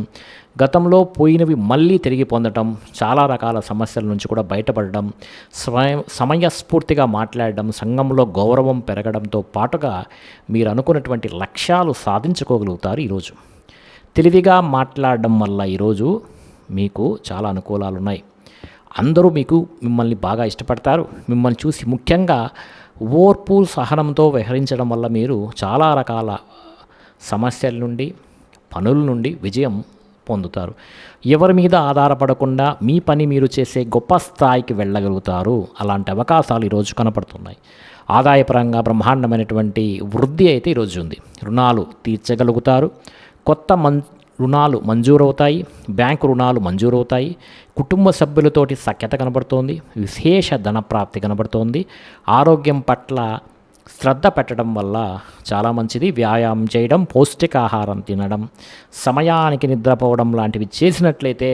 Speaker 1: గతంలో పోయినవి మళ్ళీ తిరిగి పొందడం, చాలా రకాల సమస్యల నుంచి కూడా బయటపడడం, సమయస్ఫూర్తిగా మాట్లాడడం, సంఘంలో గౌరవం పెరగడంతో పాటుగా మీరు అనుకున్నటువంటి లక్ష్యాలు సాధించుకోగలుగుతారు ఈరోజు. తెలివిగా మాట్లాడడం వల్ల ఈరోజు మీకు చాలా అనుకూలాలు ఉన్నాయి. అందరూ మిమ్మల్ని బాగా ఇష్టపడతారు. మిమ్మల్ని చూసి ముఖ్యంగా ఓర్పు, సహనంతో వ్యవహరించడం వల్ల మీరు చాలా రకాల సమస్యల నుండి, పనుల నుండి విజయం పొందుతారు. ఎవరి మీద ఆధారపడకుండా మీ పని మీరు చేసే గొప్ప స్థాయికి వెళ్ళగలుగుతారు. అలాంటి అవకాశాలు ఈరోజు కనపడుతున్నాయి. ఆదాయపరంగా బ్రహ్మాండమైనటువంటి వృద్ధి అయితే ఈరోజు ఉంది. రుణాలు తీర్చగలుగుతారు. కొత్త రుణాలు మంజూరవుతాయి. బ్యాంకు రుణాలు మంజూరవుతాయి. కుటుంబ సభ్యులతోటి సఖ్యత కనబడుతోంది. విశేష ధనప్రాప్తి కనబడుతోంది. ఆరోగ్యం పట్ల శ్రద్ధ పెట్టడం వల్ల చాలా మంచిది. వ్యాయామం చేయడం, పౌష్టికాహారం తినడం, సమయానికి నిద్రపోవడం లాంటివి చేసినట్లయితే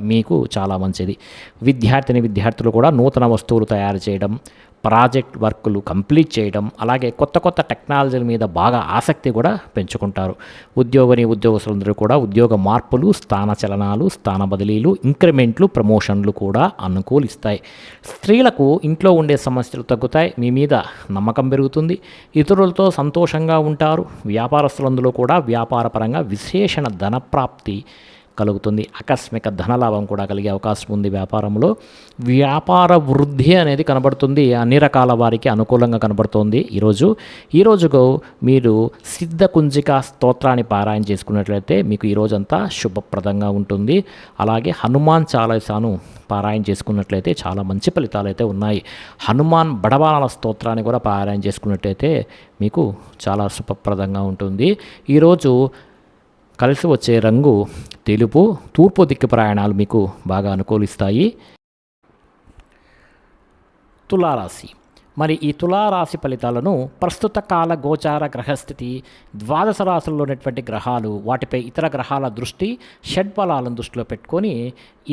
Speaker 1: మీకు చాలా మంచిది. విద్యార్థులు కూడా నూతన వస్తువులు తయారు చేయడం, ప్రాజెక్ట్ వర్కులు కంప్లీట్ చేయడం, అలాగే కొత్త కొత్త టెక్నాలజీల మీద బాగా ఆసక్తి కూడా పెంచుకుంటారు. ఉద్యోగస్తులందరూ కూడా ఉద్యోగ మార్పులు, స్థాన చలనాలు, స్థాన బదిలీలు, ఇంక్రిమెంట్లు, ప్రమోషన్లు కూడా అనుకూలిస్తాయి. స్త్రీలకు ఇంట్లో ఉండే సమస్యలు తగ్గుతాయి. మీ మీద నమ్మకం పెరుగుతుంది. ఇతరులతో సంతోషంగా ఉంటారు. వ్యాపారస్తులందరూ కూడా వ్యాపారపరంగా విశేషణ ధనప్రాప్తి కలుగుతుంది. ఆకస్మిక ధనలాభం కూడా కలిగే అవకాశం ఉంది. వ్యాపార వృద్ధి అనేది కనబడుతుంది. అన్ని రకాల వారికి అనుకూలంగా కనబడుతోంది. ఈరోజుకు మీరు సిద్ధ కుంజిక స్తోత్రాన్ని పారాయణ చేసుకున్నట్లయితే మీకు ఈరోజంతా శుభప్రదంగా ఉంటుంది. అలాగే హనుమాన్ చాలీసాను పారాయణ చేసుకున్నట్లయితే చాలా మంచి ఫలితాలు అయితే ఉన్నాయి. హనుమాన్ బడబాల స్తోత్రాన్ని కూడా పారాయణ చేసుకున్నట్లయితే మీకు చాలా శుభప్రదంగా ఉంటుంది. ఈరోజు కలిసి వచ్చే రంగు తెలుపు. తూర్పు దిక్కు ప్రయాణాలు మీకు బాగా అనుకూలిస్తాయి. తులారాశి. మరి ఈ తులారాశి ఫలితాలను ప్రస్తుత కాల గోచార గ్రహస్థితి, ద్వాదశ రాశుల్లో ఉన్నటువంటి గ్రహాలు, వాటిపై ఇతర గ్రహాల దృష్టి, షడ్బలాలను దృష్టిలో పెట్టుకొని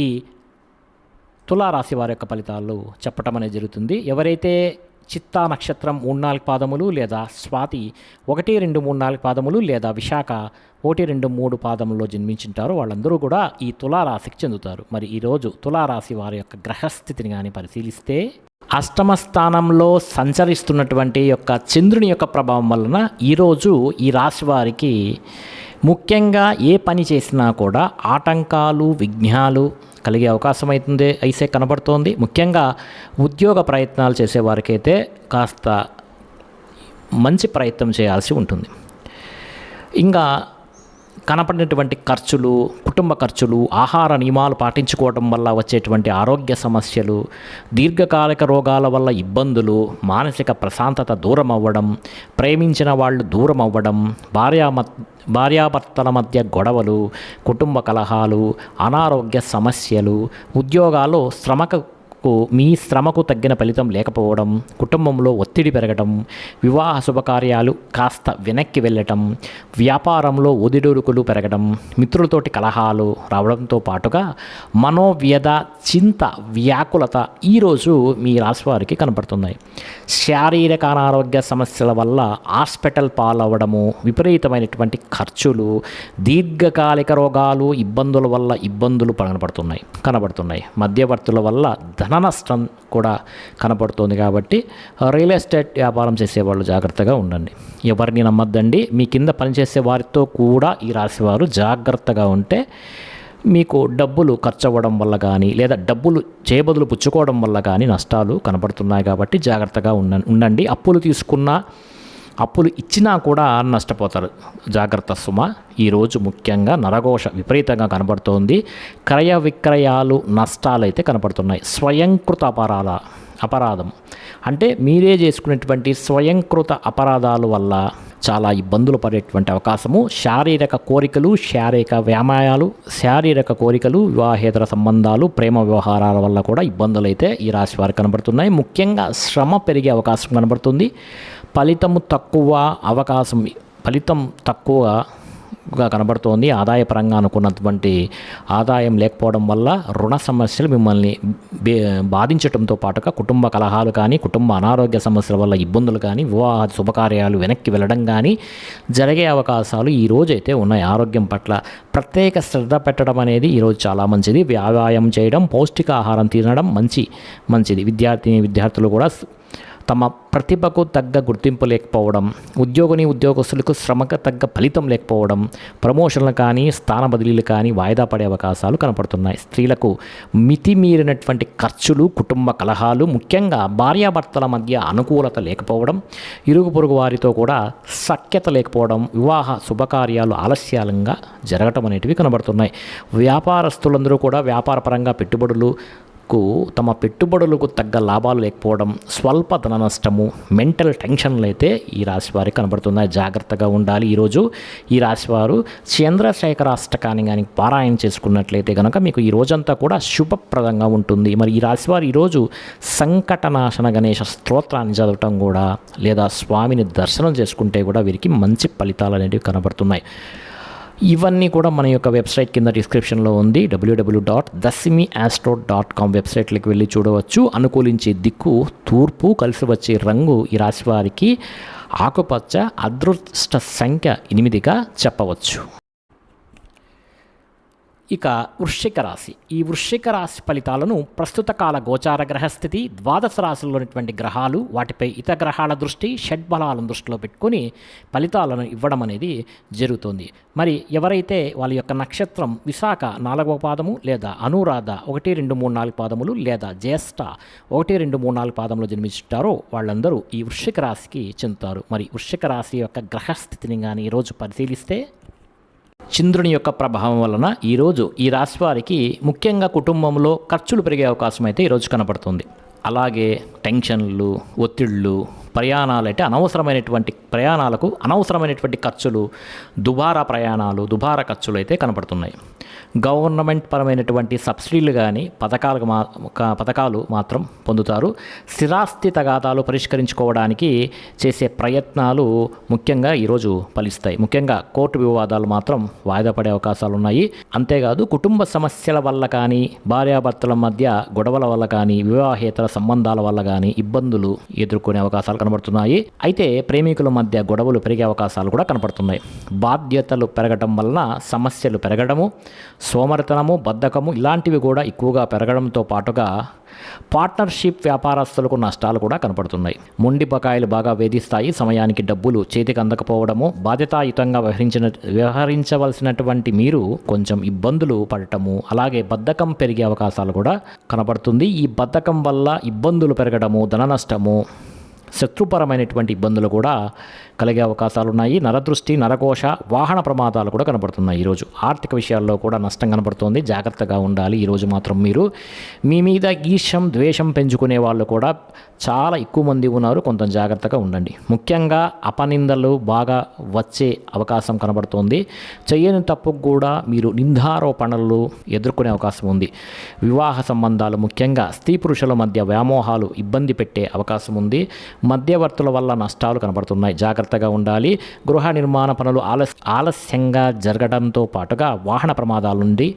Speaker 1: ఈ తులారాశి వారి యొక్క ఫలితాలు చెప్పటం అనేది జరుగుతుంది. ఎవరైతే చిత్తా నక్షత్రం 3-4 పాదములు, లేదా స్వాతి 1, 2, 3, 4 పాదములు, లేదా విశాఖ 1, 2, 3 పాదముల్లో జన్మించుంటారు, వాళ్ళందరూ కూడా ఈ తులారాశికి చెందుతారు. మరి ఈరోజు తులారాశి వారి యొక్క గ్రహస్థితిని కానీ పరిశీలిస్తే, అష్టమ స్థానంలో సంచరిస్తున్నటువంటి యొక్క చంద్రుని యొక్క ప్రభావం వలన ఈరోజు ఈ రాశి వారికి ముఖ్యంగా ఏ పని చేసినా కూడా ఆటంకాలు, విఘ్నాలు కలిగే అవకాశం అయితే కనబడుతోంది. ముఖ్యంగా ఉద్యోగ ప్రయత్నాలు చేసేవారికైతే కాస్త మంచి ప్రయత్నం చేయాల్సి ఉంటుంది. ఇంకా కనపడినటువంటి ఖర్చులు, కుటుంబ ఖర్చులు, ఆహార నియమాలు పాటించుకోవడం వల్ల వచ్చేటువంటి ఆరోగ్య సమస్యలు, దీర్ఘకాలిక రోగాల వల్ల ఇబ్బందులు, మానసిక ప్రశాంతత దూరం అవ్వడం, ప్రేమించిన వాళ్ళు దూరం అవ్వడం, భార్యాభర్తల మధ్య గొడవలు, కుటుంబ కలహాలు, అనారోగ్య సమస్యలు, ఉద్యోగాల్లో మీ శ్రమకు తగ్గిన ఫలితం లేకపోవడం, కుటుంబంలో ఒత్తిడి పెరగడం, వివాహ శుభకార్యాలు కాస్త వెనక్కి వెళ్ళటం, వ్యాపారంలో ఒదిడుడుకులు పెరగడం, మిత్రులతోటి కలహాలు రావడంతో పాటుగా మనోవ్యధ, చింత, వ్యాకులత ఈరోజు మీ రాశి వారికి కనపడుతున్నాయి. శారీరక అనారోగ్య సమస్యల వల్ల హాస్పిటల్ పాలవ్వడము, విపరీతమైనటువంటి ఖర్చులు, దీర్ఘకాలిక రోగాలు, ఇబ్బందుల వల్ల ఇబ్బందులు కనబడుతున్నాయి. మధ్యవర్తుల వల్ల ధన నష్టం కూడా కనపడుతుంది. కాబట్టి రియల్ ఎస్టేట్ వ్యాపారం చేసేవాళ్ళు జాగ్రత్తగా ఉండండి. ఎవరిని నమ్మద్దండి. మీ కింద పనిచేసే వారితో కూడా ఈ రాశివారు జాగ్రత్తగా ఉంటే మీకు డబ్బులు ఖర్చు అవ్వడం వల్ల కానీ, లేదా డబ్బులు చేయబదులు పుచ్చుకోవడం వల్ల కానీ నష్టాలు కనపడుతున్నాయి. కాబట్టి జాగ్రత్తగా ఉండండి. అప్పులు తీసుకున్న అప్పులు ఇచ్చినా కూడా నష్టపోతారు. జాగ్రత్త సుమ. ఈరోజు ముఖ్యంగా నరఘోష విపరీతంగా కనబడుతోంది. క్రయ విక్రయాలు నష్టాలైతే కనపడుతున్నాయి. స్వయంకృత అపరాధం అంటే మీరే చేసుకునేటువంటి స్వయంకృత అపరాధాల వల్ల చాలా ఇబ్బందులు పడేటువంటి అవకాశము. శారీరక కోరికలు, శారీరక కోరికలు, వివాహేతర సంబంధాలు, ప్రేమ వ్యవహారాల వల్ల కూడా ఇబ్బందులు అయితే ఈ రాశి వారికి కనబడుతున్నాయి. ముఖ్యంగా శ్రమ పెరిగే అవకాశం కనబడుతుంది. ఫలితం తక్కువగా కనబడుతోంది. ఆదాయపరంగా అనుకున్నటువంటి ఆదాయం లేకపోవడం వల్ల రుణ సమస్యలు మిమ్మల్ని బాధించడంతో పాటుగా కుటుంబ కలహాలు కానీ, కుటుంబ అనారోగ్య సమస్యల వల్ల ఇబ్బందులు కానీ, వివాహ శుభకార్యాలు వెనక్కి వెళ్ళడం కానీ జరిగే అవకాశాలు ఈరోజు అయితే ఉన్నాయి. ఆరోగ్యం పట్ల ప్రత్యేక శ్రద్ధ పెట్టడం అనేది ఈరోజు చాలా మంచిది. వ్యాయామం చేయడం, పౌష్టికాహారం తినడం మంచిది. విద్యార్థులు కూడా తమ ప్రతిభకు తగ్గ గుర్తింపు లేకపోవడం, ఉద్యోగస్తులకు శ్రమకు తగ్గ ఫలితం లేకపోవడం, ప్రమోషన్లు కానీ, స్థాన బదిలీలు కానీ వాయిదా పడే అవకాశాలు కనపడుతున్నాయి. స్త్రీలకు మితిమీరినటువంటి ఖర్చులు, కుటుంబ కలహాలు, ముఖ్యంగా భార్యాభర్తల మధ్య అనుకూలత లేకపోవడం, ఇరుగు పొరుగు వారితో కూడా సఖ్యత లేకపోవడం, వివాహ శుభకార్యాలు ఆలస్యంగా జరగటం అనేటివి కనబడుతున్నాయి. వ్యాపారస్తులందరూ కూడా వ్యాపారపరంగా తమ పెట్టుబడులకు తగ్గ లాభాలు లేకపోవడం, స్వల్ప ధన నష్టము, మెంటల్ టెన్షన్లు అయితే ఈ రాశి వారికి కనబడుతున్నాయి. జాగ్రత్తగా ఉండాలి. ఈరోజు ఈ రాశివారు చంద్రశేఖర అష్టకాన్ని కానీ పారాయణ చేసుకున్నట్లయితే కనుక మీకు ఈ రోజంతా కూడా శుభప్రదంగా ఉంటుంది. మరి ఈ రాశివారు ఈరోజు సంకటనాశన గణేష స్తోత్రాన్ని చదవటం కూడా, లేదా స్వామిని దర్శనం చేసుకుంటే కూడా వీరికి మంచి ఫలితాలు అనేవి కనబడుతున్నాయి. ఇవన్నీ కూడా మన యొక్క వెబ్సైట్ కింద డిస్క్రిప్షన్లో ఉంది. www.dasimiastro.com వెబ్సైట్లోకి వెళ్ళి చూడవచ్చు. అనుకూలించే దిక్కు తూర్పు, కలిసి వచ్చే రంగు ఈ రాశి వారికి ఆకుపచ్చ, అదృష్ట సంఖ్య 8గా చెప్పవచ్చు. ఇక వృశ్చిక రాశి. ఈ వృశ్చిక రాశి ఫలితాలను ప్రస్తుత కాల గోచార గ్రహస్థితి, ద్వాదశ రాశుల్లోని గ్రహాలు, వాటిపై ఇతర గ్రహాల దృష్టి, షడ్బలాలను దృష్టిలో పెట్టుకుని ఫలితాలను ఇవ్వడం అనేది జరుగుతుంది. మరి ఎవరైతే వాళ్ళ యొక్క నక్షత్రం విశాఖ 4వ పాదము, లేదా అనురాధ 1, 2, 3, 4 పాదములు, లేదా జ్యేష్ఠ 1, 2, 3, 4 పాదములు జన్మించుంటారో వాళ్ళందరూ ఈ వృశ్చిక రాశికి చెందుతారు. మరి వృశ్చిక రాశి యొక్క గ్రహస్థితిని కానీ ఈరోజు పరిశీలిస్తే, చంద్రుని యొక్క ప్రభావం వలన ఈరోజు ఈ రాశి వారికి ముఖ్యంగా కుటుంబంలో ఖర్చులు పెరిగే అవకాశం అయితే ఈరోజు కనపడుతుంది. అలాగే టెన్షన్లు, ఒత్తిళ్ళు, ప్రయాణాలు అంటే అనవసరమైనటువంటి ఖర్చులు, దుబారా ఖర్చులు అయితే కనపడుతున్నాయి. గవర్నమెంట్ పరమైనటువంటి సబ్సిడీలు కానీ పథకాలు మాత్రం పొందుతారు. స్థిరాస్తి తగాదాలు పరిష్కరించుకోవడానికి చేసే ప్రయత్నాలు ముఖ్యంగా ఈరోజు ఫలిస్తాయి. ముఖ్యంగా కోర్టు వివాదాలు మాత్రం వాయిదా పడే అవకాశాలు ఉన్నాయి. అంతేకాదు కుటుంబ సమస్యల వల్ల కానీ, భార్యాభర్తల మధ్య గొడవల వల్ల కానీ, వివాహేతర సంబంధాల వల్ల కానీ ఇబ్బందులు ఎదుర్కొనే అవకాశాలు కనబడుతున్నాయి. అయితే ప్రేమికుల మధ్య గొడవలు పెరిగే అవకాశాలు కూడా కనపడుతున్నాయి. బాధ్యతలు పెరగడం వలన సమస్యలు పెరగడము, సోమరితనము, బద్ధకము ఇలాంటివి కూడా ఎక్కువగా పెరగడంతో పాటుగా పార్ట్నర్షిప్ వ్యాపారస్తులకు నష్టాలు కూడా కనపడుతున్నాయి. మొండి బకాయిలు బాగా వేధిస్తాయి. సమయానికి డబ్బులు చేతికి అందకపోవడము, బాధ్యతాయుతంగా వ్యవహరించవలసినటువంటి మీరు కొంచెం ఇబ్బందులు పడటము, అలాగే బద్ధకం పెరిగే అవకాశాలు కూడా కనపడుతుంది. ఈ బద్ధకం వల్ల ఇబ్బందులు పెరగడము, ధన నష్టము, శత్రుపరమైనటువంటి ఇబ్బందులు కూడా కలిగే అవకాశాలు ఉన్నాయి. నరదృష్టి, నరకోశ, వాహన ప్రమాదాలు కూడా కనబడుతున్నాయి. ఈరోజు ఆర్థిక విషయాల్లో కూడా నష్టం కనబడుతోంది. జాగ్రత్తగా ఉండాలి. ఈరోజు మాత్రం మీరు మీ మీద ఈర్ష్యం, ద్వేషం పెంచుకునే వాళ్ళు కూడా చాలా ఎక్కువ మంది ఉన్నారు. కొంత జాగ్రత్తగా ఉండండి. ముఖ్యంగా అపనిందలు బాగా వచ్చే అవకాశం కనబడుతోంది. చేయని తప్పుకు కూడా మీరు నిందారోపణలు ఎదుర్కొనే అవకాశం ఉంది. వివాహ సంబంధాలు, ముఖ్యంగా స్త్రీ పురుషుల మధ్య వ్యామోహాలు ఇబ్బంది పెట్టే అవకాశం ఉంది. మధ్యవర్తుల వల్ల నష్టాలు కనబడుతున్నాయి. జాగ్రత్తగా ఉండాలి. గృహ నిర్మాణ పనులు ఆలస్యంగా జరగడంతో పాటుగా వాహన ప్రమాదాల నుండి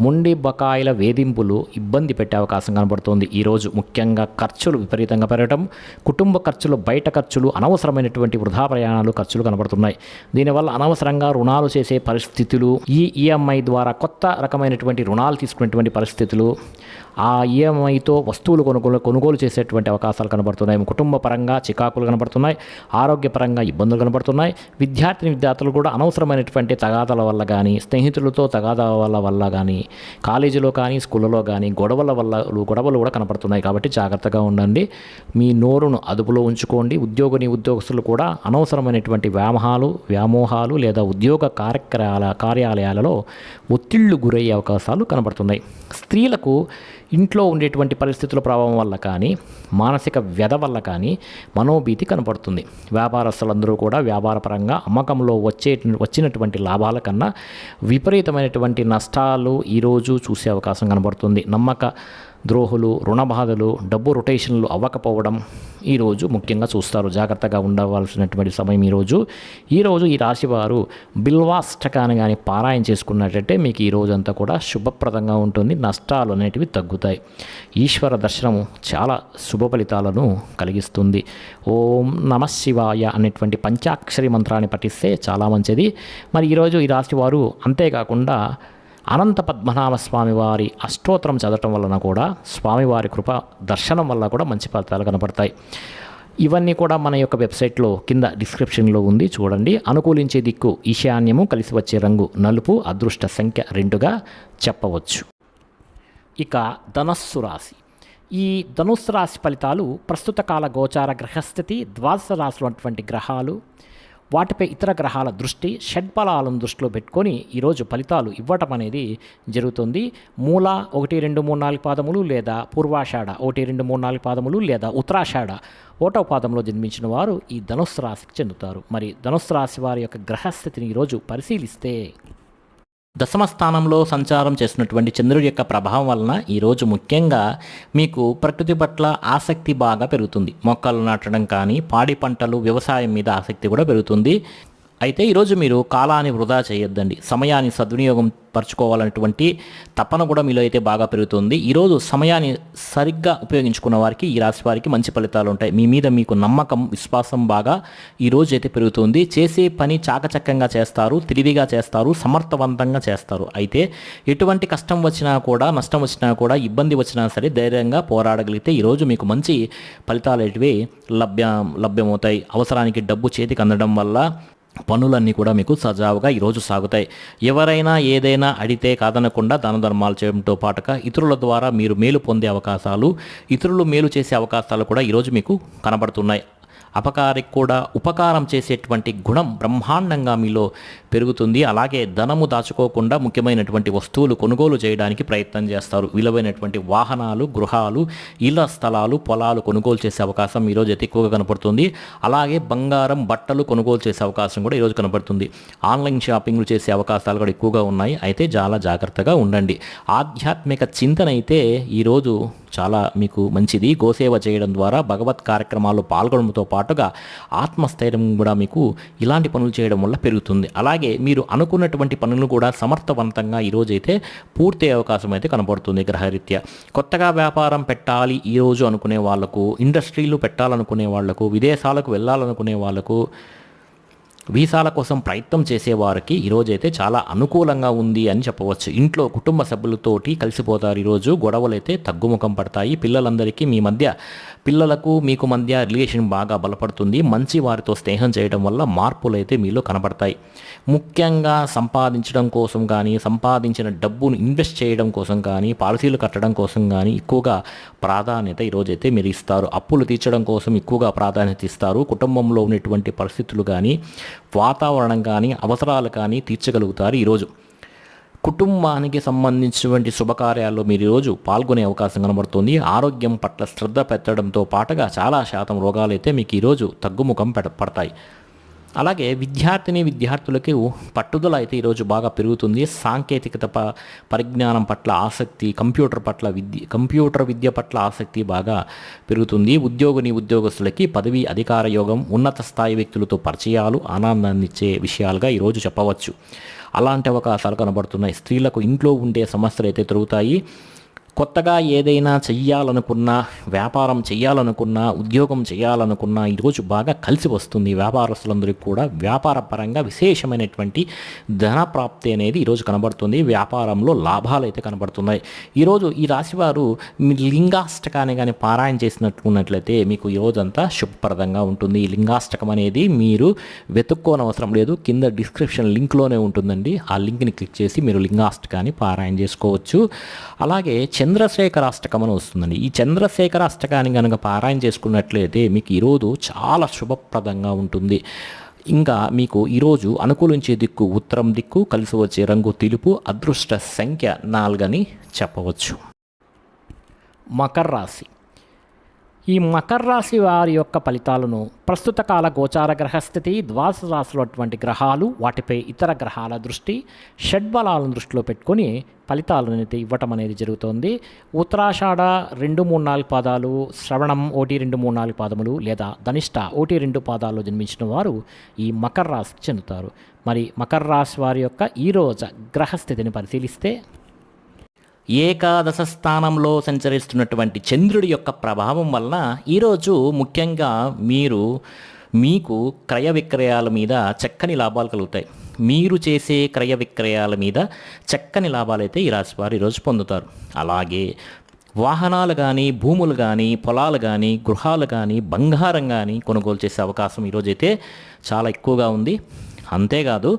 Speaker 1: మొండి బకాయిల వేధింపులు ఇబ్బంది పెట్టే అవకాశం కనబడుతుంది. ఈరోజు ముఖ్యంగా ఖర్చులు విపరీతంగా పెరగడం, కుటుంబ ఖర్చులు, బయట ఖర్చులు, అనవసరమైనటువంటి వృధా ప్రయాణాలు ఖర్చులు కనబడుతున్నాయి. దీనివల్ల అనవసరంగా రుణాలు చేసే పరిస్థితులు, ఈ ఈఎంఐ ద్వారా కొత్త రకమైనటువంటి రుణాలు తీసుకునేటువంటి పరిస్థితులు, ఆ ఈఎంఐతో వస్తువులు కొనుగోలు చేసేటువంటి అవకాశాలు కనబడుతున్నాయి. కుటుంబ పరంగా పరంగా చికాకులు కనబడుతున్నాయి, ఆరోగ్యపరంగా ఇబ్బందులు కనబడుతున్నాయి. విద్యార్థులు కూడా అనవసరమైనటువంటి తగాదాల వల్ల కానీ, స్నేహితులతో తగాదాల వల్ల కానీ, కాలేజీలో కానీ స్కూళ్ళలో కానీ గొడవలు కూడా కనబడుతున్నాయి. కాబట్టి జాగ్రత్తగా ఉండండి, మీ నోరును అదుపులో ఉంచుకోండి. ఉద్యోగస్తులు కూడా అనవసరమైనటువంటి వ్యామోహాలు లేదా ఉద్యోగ కార్యాలయాలలో ఒత్తిళ్లు గురయ్యే అవకాశాలు కనబడుతున్నాయి. స్త్రీలకు ఇంట్లో ఉండేటువంటి పరిస్థితుల ప్రభావం వల్ల కానీ, మానసిక వ్యధ వల్ల కానీ మనోభీతి కనపడుతుంది. వ్యాపారస్తులందరూ కూడా వ్యాపారపరంగా అమ్మకంలో వచ్చినటువంటి లాభాల కన్నా విపరీతమైనటువంటి నష్టాలు ఈరోజు చూసే అవకాశం కనబడుతుంది. నమ్మక ద్రోహులు, రుణ బాధలు, డబ్బు రొటేషన్లు అవ్వకపోవడం ఈరోజు ముఖ్యంగా చూస్తారు. జాగ్రత్తగా ఉండవలసినటువంటి సమయం ఈరోజు ఈ రాశివారు బిల్వాష్టకాన్ని కానీ పారాయణ చేసుకున్నట్టయితే మీకు ఈ రోజంతా కూడా శుభప్రదంగా ఉంటుంది. నష్టాలు అనేటివి తగ్గుతాయి. ఈశ్వర దర్శనం చాలా శుభ ఫలితాలను కలిగిస్తుంది. ఓం నమః శివాయ అనేటువంటి పంచాక్షరి మంత్రాన్ని పఠిస్తే చాలా మంచిది. మరి ఈరోజు ఈ రాశివారు అంతేకాకుండా అనంత పద్మనాభ స్వామివారి అష్టోత్తరం చదవటం వలన కూడా, స్వామివారి కృప దర్శనం వల్ల కూడా మంచి ఫలితాలు కనపడతాయి. ఇవన్నీ కూడా మన యొక్క వెబ్సైట్లో కింద డిస్క్రిప్షన్లో ఉంది, చూడండి. అనుకూలించే దిక్కు ఈశాన్యము, కలిసి వచ్చే రంగు నలుపు, అదృష్ట సంఖ్య 2గా చెప్పవచ్చు. ఇక ధనస్సు రాశి. ఈ ధనుస్సు రాశి ఫలితాలు ప్రస్తుత కాల గోచార గ్రహస్థితి, ద్వాదశ రాశులు అటువంటి గ్రహాలు, వాటిపై ఇతర గ్రహాల దృష్టి, షడ్బలాలను దృష్టిలో పెట్టుకొని ఈరోజు ఫలితాలు ఇవ్వటం అనేది జరుగుతుంది. మూల 1, 2, 3, 4 పాదములు లేదా పూర్వాషాఢ 1, 2, 3, 4 పాదములు లేదా ఉత్తరాషాఢ 1వ పాదంలో జన్మించిన వారు ఈ ధనుస్సు రాశికి చెందుతారు. మరి ధనుస్సు రాశి వారి యొక్క గ్రహస్థితిని ఈరోజు పరిశీలిస్తే, దశమ స్థానంలో సంచారం చేసినటువంటి చంద్రుడి యొక్క ప్రభావం వలన ఈరోజు ముఖ్యంగా మీకు ప్రకృతి పట్ల ఆసక్తి బాగా పెరుగుతుంది. మొక్కలు నాటడం కానీ, పాడి పంటలు, వ్యవసాయం మీద ఆసక్తి కూడా పెరుగుతుంది. అయితే ఈరోజు మీరు కాలాన్ని వృధా చేయొద్దండి. సమయాన్ని సద్వినియోగం పరచుకోవాలనేటువంటి తపన కూడా మీలో అయితే బాగా పెరుగుతుంది. ఈరోజు సమయాన్ని సరిగ్గా ఉపయోగించుకున్న వారికి, ఈ రాశి వారికి మంచి ఫలితాలు ఉంటాయి. మీ మీద మీకు నమ్మకం, విశ్వాసం బాగా ఈరోజు అయితే పెరుగుతుంది. చేసే పని చాకచక్యంగా చేస్తారు, తెలివిగా చేస్తారు, సమర్థవంతంగా చేస్తారు. అయితే ఎటువంటి కష్టం వచ్చినా కూడా, నష్టం వచ్చినా కూడా, ఇబ్బంది వచ్చినా సరే ధైర్యంగా పోరాడగలిగితే ఈరోజు మీకు మంచి ఫలితాలు అనేటివి లభ్యమవుతాయి. అవసరానికి డబ్బు చేతికి అందడం వల్ల పనులన్నీ కూడా మీకు సజావుగా ఈరోజు సాగుతాయి. ఎవరైనా ఏదైనా అడిగితే కాదనకుండా దాన ధర్మాలు చేయడంతో పాటుగా ఇతరుల ద్వారా మీరు మేలు పొందే అవకాశాలు, ఇతరులు మేలు చేసే అవకాశాలు కూడా ఈరోజు మీకు కనబడుతున్నాయి. అపకారికి కూడా ఉపకారం చేసేటువంటి గుణం బ్రహ్మాండంగా మీలో పెరుగుతుంది. అలాగే ధనము దాచుకోకుండా ముఖ్యమైనటువంటి వస్తువులు కొనుగోలు చేయడానికి ప్రయత్నం చేస్తారు. విలువైనటువంటి వాహనాలు, గృహాలు, ఇళ్ల స్థలాలు, పొలాలు కొనుగోలు చేసే అవకాశం ఈరోజు అయితే ఎక్కువగా కనపడుతుంది. అలాగే బంగారం, బట్టలు కొనుగోలు చేసే అవకాశం కూడా ఈరోజు కనపడుతుంది. ఆన్లైన్ షాపింగ్లు చేసే అవకాశాలు కూడా ఎక్కువగా ఉన్నాయి. అయితే చాలా జాగ్రత్తగా ఉండండి. ఆధ్యాత్మిక చింతన అయితే ఈరోజు చాలా మీకు మంచిది. గోసేవ చేయడం ద్వారా, భగవత్ కార్యక్రమాల్లో పాల్గొనడంతో పాటుగా ఆత్మస్థైర్యం కూడా మీకు ఇలాంటి పనులు చేయడం వల్ల పెరుగుతుంది. అలాగే మీరు అనుకున్నటువంటి పనులు కూడా సమర్థవంతంగా ఈరోజైతే పూర్తి అవకాశం అయితే కనబడుతుంది గ్రహరీత్యా. కొత్తగా వ్యాపారం పెట్టాలి ఈరోజు అనుకునే వాళ్లకు, ఇండస్ట్రీలు పెట్టాలనుకునే వాళ్లకు, విదేశాలకు వెళ్ళాలనుకునే వాళ్లకు, వీసాల కోసం ప్రయత్నం చేసేవారికి ఈరోజైతే చాలా అనుకూలంగా ఉంది అని చెప్పవచ్చు. ఇంట్లో కుటుంబ సభ్యులతోటి కలిసిపోతారు. ఈరోజు గొడవలు అయితే తగ్గుముఖం పడతాయి. పిల్లలందరికీ పిల్లలకు మీకు మధ్య రిలేషన్ బాగా బలపడుతుంది. మంచి వారితో స్నేహం చేయడం వల్ల మార్పులు అయితే మీలో కనబడతాయి. ముఖ్యంగా సంపాదించడం కోసం కానీ, సంపాదించిన డబ్బును ఇన్వెస్ట్ చేయడం కోసం కానీ, పాలసీలు కట్టడం కోసం కానీ ఎక్కువగా ప్రాధాన్యత ఈరోజైతే మీరు ఇస్తారు. అప్పులు తీర్చడం కోసం ఎక్కువగా ప్రాధాన్యత ఇస్తారు. కుటుంబంలో ఉన్నటువంటి పరిస్థితులు కానీ, వాతావరణం కానీ, అవసరాలు కానీ తీర్చగలుగుతారు. ఈరోజు కుటుంబానికి సంబంధించినటువంటి శుభకార్యాల్లో మీరు ఈరోజు పాల్గొనే అవకాశం కనబడుతుంది. ఆరోగ్యం పట్ల శ్రద్ధ పెట్టడంతో పాటుగా చాలా శాతం రోగాలు అయితే మీకు ఈరోజు తగ్గుముఖం పడతాయి. అలాగే విద్యార్థులకు పట్టుదల అయితే ఈరోజు బాగా పెరుగుతుంది. సాంకేతికత పరిజ్ఞానం పట్ల ఆసక్తి, కంప్యూటర్ విద్య పట్ల ఆసక్తి బాగా పెరుగుతుంది. ఉద్యోగస్తులకి పదవి, అధికార యోగం, ఉన్నత స్థాయి వ్యక్తులతో పరిచయాలు ఆనందాన్నిచ్చే విషయాలుగా ఈరోజు చెప్పవచ్చు. అలాంటి అవకాశాలు కనబడుతున్నాయి. స్త్రీలకు ఇంట్లో ఉండే సమస్యలు అయితే తొలుగుతాయి. కొత్తగా ఏదైనా చెయ్యాలనుకున్నా, వ్యాపారం చేయాలనుకున్నా, ఉద్యోగం చేయాలనుకున్నా ఈరోజు బాగా కలిసి వస్తుంది. వ్యాపారస్తులందరికీ కూడా వ్యాపార పరంగా విశేషమైనటువంటి ధన ప్రాప్తి అనేది ఈరోజు కనబడుతుంది. వ్యాపారంలో లాభాలు అయితే కనబడుతున్నాయి. ఈరోజు ఈ రాశివారు మీ లింగాష్టకాన్ని కానీ పారాయణ చేసినట్లున్నట్లయితే మీకు ఈరోజంతా శుభప్రదంగా ఉంటుంది. ఈ లింగాష్టకం అనేది మీరు వెతుక్కోనవసరం లేదు, కింద డిస్క్రిప్షన్ లింక్లోనే ఉంటుందండి. ఆ లింక్ని క్లిక్ చేసి మీరు లింగాష్టకాన్ని పారాయణ చేసుకోవచ్చు. అలాగే చంద్రశేఖర అష్టకం అని వస్తుందండి. ఈ చంద్రశేఖర అష్టకాన్ని కనుక పారాయణ చేసుకున్నట్లయితే మీకు ఈరోజు చాలా శుభప్రదంగా ఉంటుంది. ఇంకా మీకు ఈరోజు అనుకూలించే దిక్కు ఉత్తరం దిక్కు, కలిసి వచ్చే రంగు తెలుపు, అదృష్ట సంఖ్య 4 అని చెప్పవచ్చు. మకర రాశి. ఈ మకర రాశి వారి యొక్క ఫలితాలను ప్రస్తుత కాల గోచార గ్రహస్థితి, ద్వాదశ రాశులు అటువంటి గ్రహాలు, వాటిపై ఇతర గ్రహాల దృష్టి, షడ్బలాలను దృష్టిలో పెట్టుకొని ఫలితాలను అయితే ఇవ్వటం అనేది జరుగుతోంది. ఉత్తరాషాఢ 2, 3, 4 పాదాలు, శ్రవణం 1, 2, 3, 4 పాదములు లేదా ధనిష్ట 1, 2 పాదాల్లో జన్మించిన వారు ఈ మకర రాశికి చెందుతారు. మరి మకర రాశి వారి యొక్క ఈరోజు గ్రహస్థితిని పరిశీలిస్తే ఏకాదశ స్థానంలో సంచరిస్తున్నటువంటి చంద్రుడి యొక్క ప్రభావం వలన ఈరోజు ముఖ్యంగా మీకు క్రయ విక్రయాల మీద చక్కని లాభాలు కలుగుతాయి. మీరు చేసే క్రయ విక్రయాల మీద చక్కని లాభాలైతే ఈ రాశి వారు ఈరోజు పొందుతారు. అలాగే వాహనాలు కానీ, భూములు కానీ, పొలాలు కానీ, గృహాలు కానీ, బంగారం కానీ కొనుగోలు చేసే అవకాశం ఈరోజైతే చాలా ఎక్కువగా ఉంది. అంతేకాదు